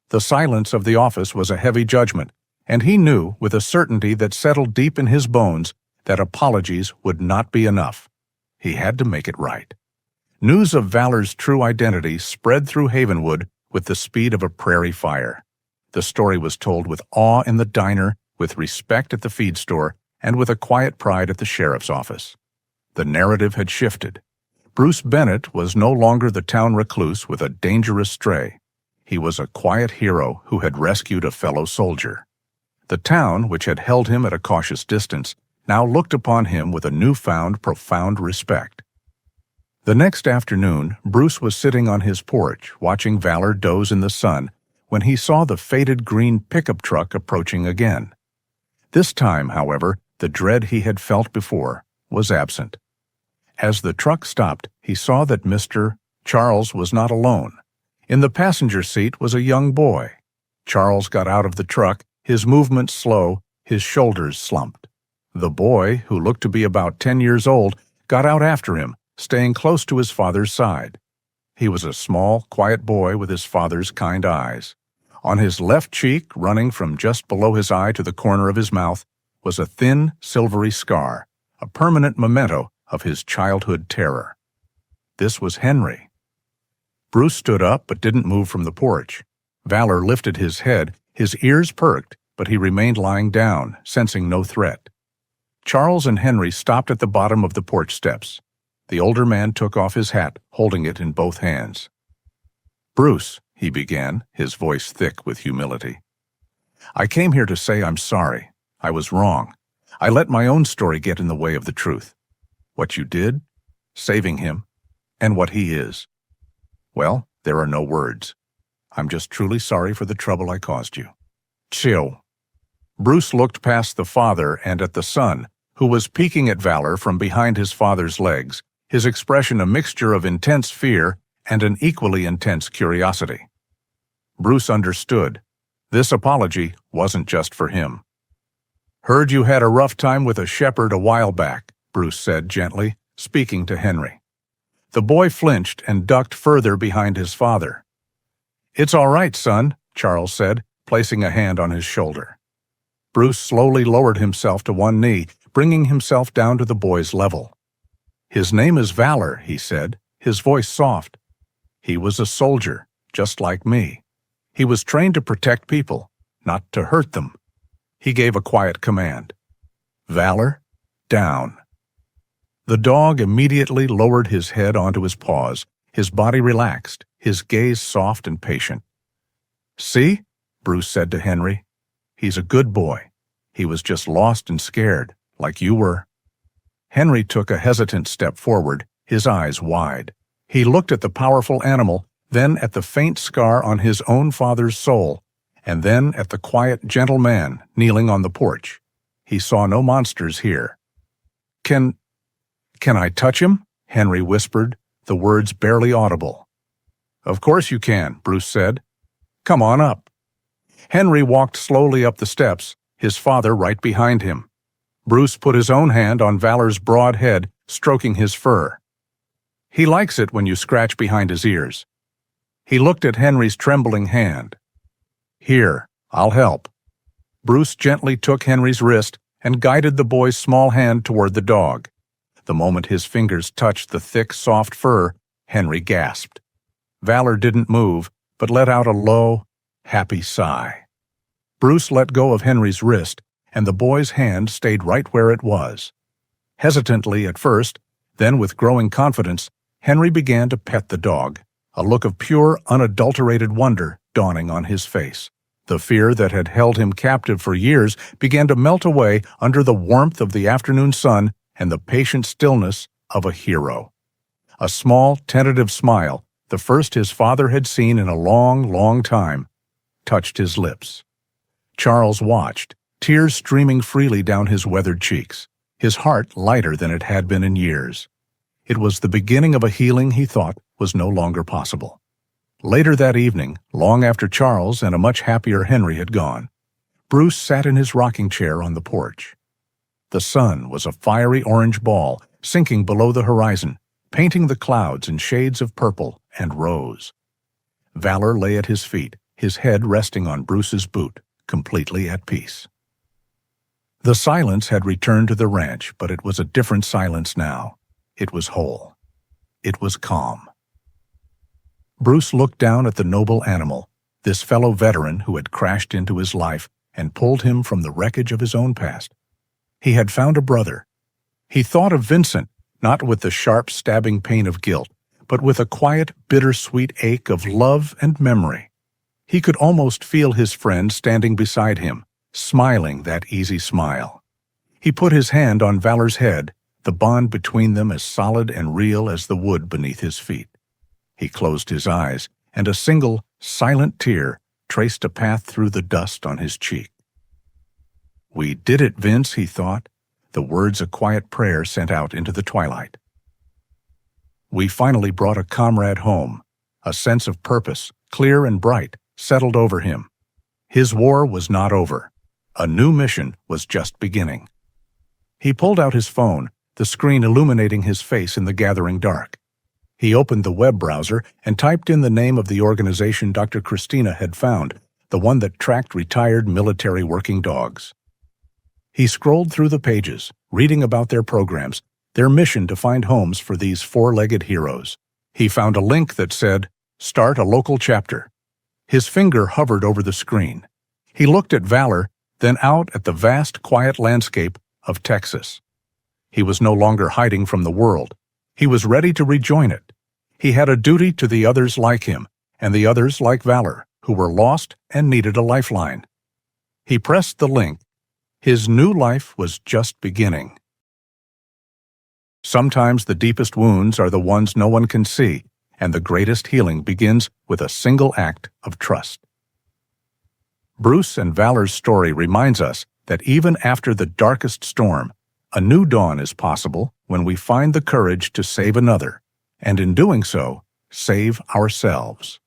The silence of the office was a heavy judgment, and he knew with a certainty that settled deep in his bones that apologies would not be enough. He had to make it right. News of Valor's true identity spread through Havenwood with the speed of a prairie fire. The story was told with awe in the diner, with respect at the feed store, and with a quiet pride at the sheriff's office. The narrative had shifted. Bruce Bennett was no longer the town recluse with a dangerous stray. He was a quiet hero who had rescued a fellow soldier. The town, which had held him at a cautious distance, now looked upon him with a newfound, profound respect. The next afternoon, Bruce was sitting on his porch, watching Valor doze in the sun, when he saw the faded green pickup truck approaching again. This time, however, the dread he had felt before was absent. As the truck stopped, he saw that Mr. Charles was not alone. In the passenger seat was a young boy. Charles got out of the truck, his movements slow, his shoulders slumped. The boy, who looked to be about 10 years old, got out after him, staying close to his father's side. He was a small, quiet boy with his father's kind eyes. On his left cheek, running from just below his eye to the corner of his mouth, was a thin, silvery scar, a permanent memento of his childhood terror. This was Henry. Bruce stood up but didn't move from the porch. Valor lifted his head, his ears perked, but he remained lying down, sensing no threat. Charles and Henry stopped at the bottom of the porch steps. The older man took off his hat, holding it in both hands. "Bruce," he began, his voice thick with humility. "I came here to say I'm sorry. I was wrong. I let my own story get in the way of the truth. What you did, saving him, and what he is. Well, there are no words. I'm just truly sorry for the trouble I caused you." "Chill." Bruce looked past the father and at the son, who was peeking at Valor from behind his father's legs, his expression a mixture of intense fear and an equally intense curiosity. Bruce understood. This apology wasn't just for him. "Heard you had a rough time with a shepherd a while back," Bruce said gently, speaking to Henry. The boy flinched and ducked further behind his father. "It's all right, son," Charles said, placing a hand on his shoulder. Bruce slowly lowered himself to one knee, bringing himself down to the boy's level. "His name is Valor," he said, his voice soft. "He was a soldier, just like me. He was trained to protect people, not to hurt them." He gave a quiet command. "Valor, down." The dog immediately lowered his head onto his paws, his body relaxed, his gaze soft and patient. "See?" Bruce said to Henry. "He's a good boy. He was just lost and scared, like you were." Henry took a hesitant step forward, his eyes wide. He looked at the powerful animal, then at the faint scar on his own father's soul, and then at the quiet, gentle man kneeling on the porch. He saw no monsters here. Can I touch him?" Henry whispered, the words barely audible. "Of course you can," Bruce said. "Come on up." Henry walked slowly up the steps, his father right behind him. Bruce put his own hand on Valor's broad head, stroking his fur. "He likes it when you scratch behind his ears." He looked at Henry's trembling hand. "Here, I'll help." Bruce gently took Henry's wrist and guided the boy's small hand toward the dog. The moment his fingers touched the thick, soft fur, Henry gasped. Valor didn't move, but let out a low, happy sigh. Bruce let go of Henry's wrist, and the boy's hand stayed right where it was. Hesitantly at first, then with growing confidence, Henry began to pet the dog, a look of pure, unadulterated wonder dawning on his face. The fear that had held him captive for years began to melt away under the warmth of the afternoon sun and the patient stillness of a hero. A small, tentative smile, the first his father had seen in a long, long time, touched his lips. Charles watched, tears streaming freely down his weathered cheeks, his heart lighter than it had been in years. It was the beginning of a healing he thought was no longer possible. Later that evening, long after Charles and a much happier Henry had gone, Bruce sat in his rocking chair on the porch. The sun was a fiery orange ball sinking below the horizon, painting the clouds in shades of purple and rose. Valor lay at his feet, his head resting on Bruce's boot, completely at peace. The silence had returned to the ranch, but it was a different silence now. It was whole. It was calm. Bruce looked down at the noble animal, this fellow veteran who had crashed into his life and pulled him from the wreckage of his own past. He had found a brother. He thought of Vincent, not with the sharp, stabbing pain of guilt, but with a quiet, bittersweet ache of love and memory. He could almost feel his friend standing beside him, smiling that easy smile. He put his hand on Valor's head, the bond between them as solid and real as the wood beneath his feet. He closed his eyes, and a single, silent tear traced a path through the dust on his cheek. "We did it, Vince," he thought, the words a quiet prayer sent out into the twilight. We finally brought a comrade home. A sense of purpose, clear and bright, settled over him. His war was not over. A new mission was just beginning. He pulled out his phone, the screen illuminating his face in the gathering dark. He opened the web browser and typed in the name of the organization Dr. Christina had found, the one that tracked retired military working dogs. He scrolled through the pages, reading about their programs, their mission to find homes for these four-legged heroes. He found a link that said, "Start a local chapter." His finger hovered over the screen. He looked at Valor, then out at the vast, quiet landscape of Texas. He was no longer hiding from the world. He was ready to rejoin it. He had a duty to the others like him, and the others like Valor, who were lost and needed a lifeline. He pressed the link. His new life was just beginning. Sometimes the deepest wounds are the ones no one can see, and the greatest healing begins with a single act of trust. Bruce and Valor's story reminds us that even after the darkest storm, a new dawn is possible when we find the courage to save another, and in doing so, save ourselves.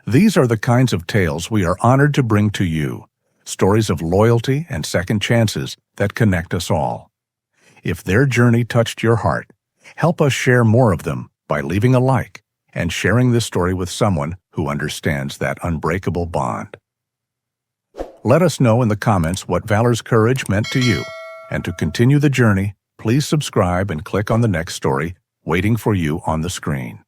These are the kinds of tales we are honored to bring to you, stories of loyalty and second chances that connect us all. If their journey touched your heart, help us share more of them by leaving a like and sharing this story with someone who understands that unbreakable bond. Let us know in the comments what Valor's courage meant to you, and to continue the journey, please subscribe and click on the next story waiting for you on the screen.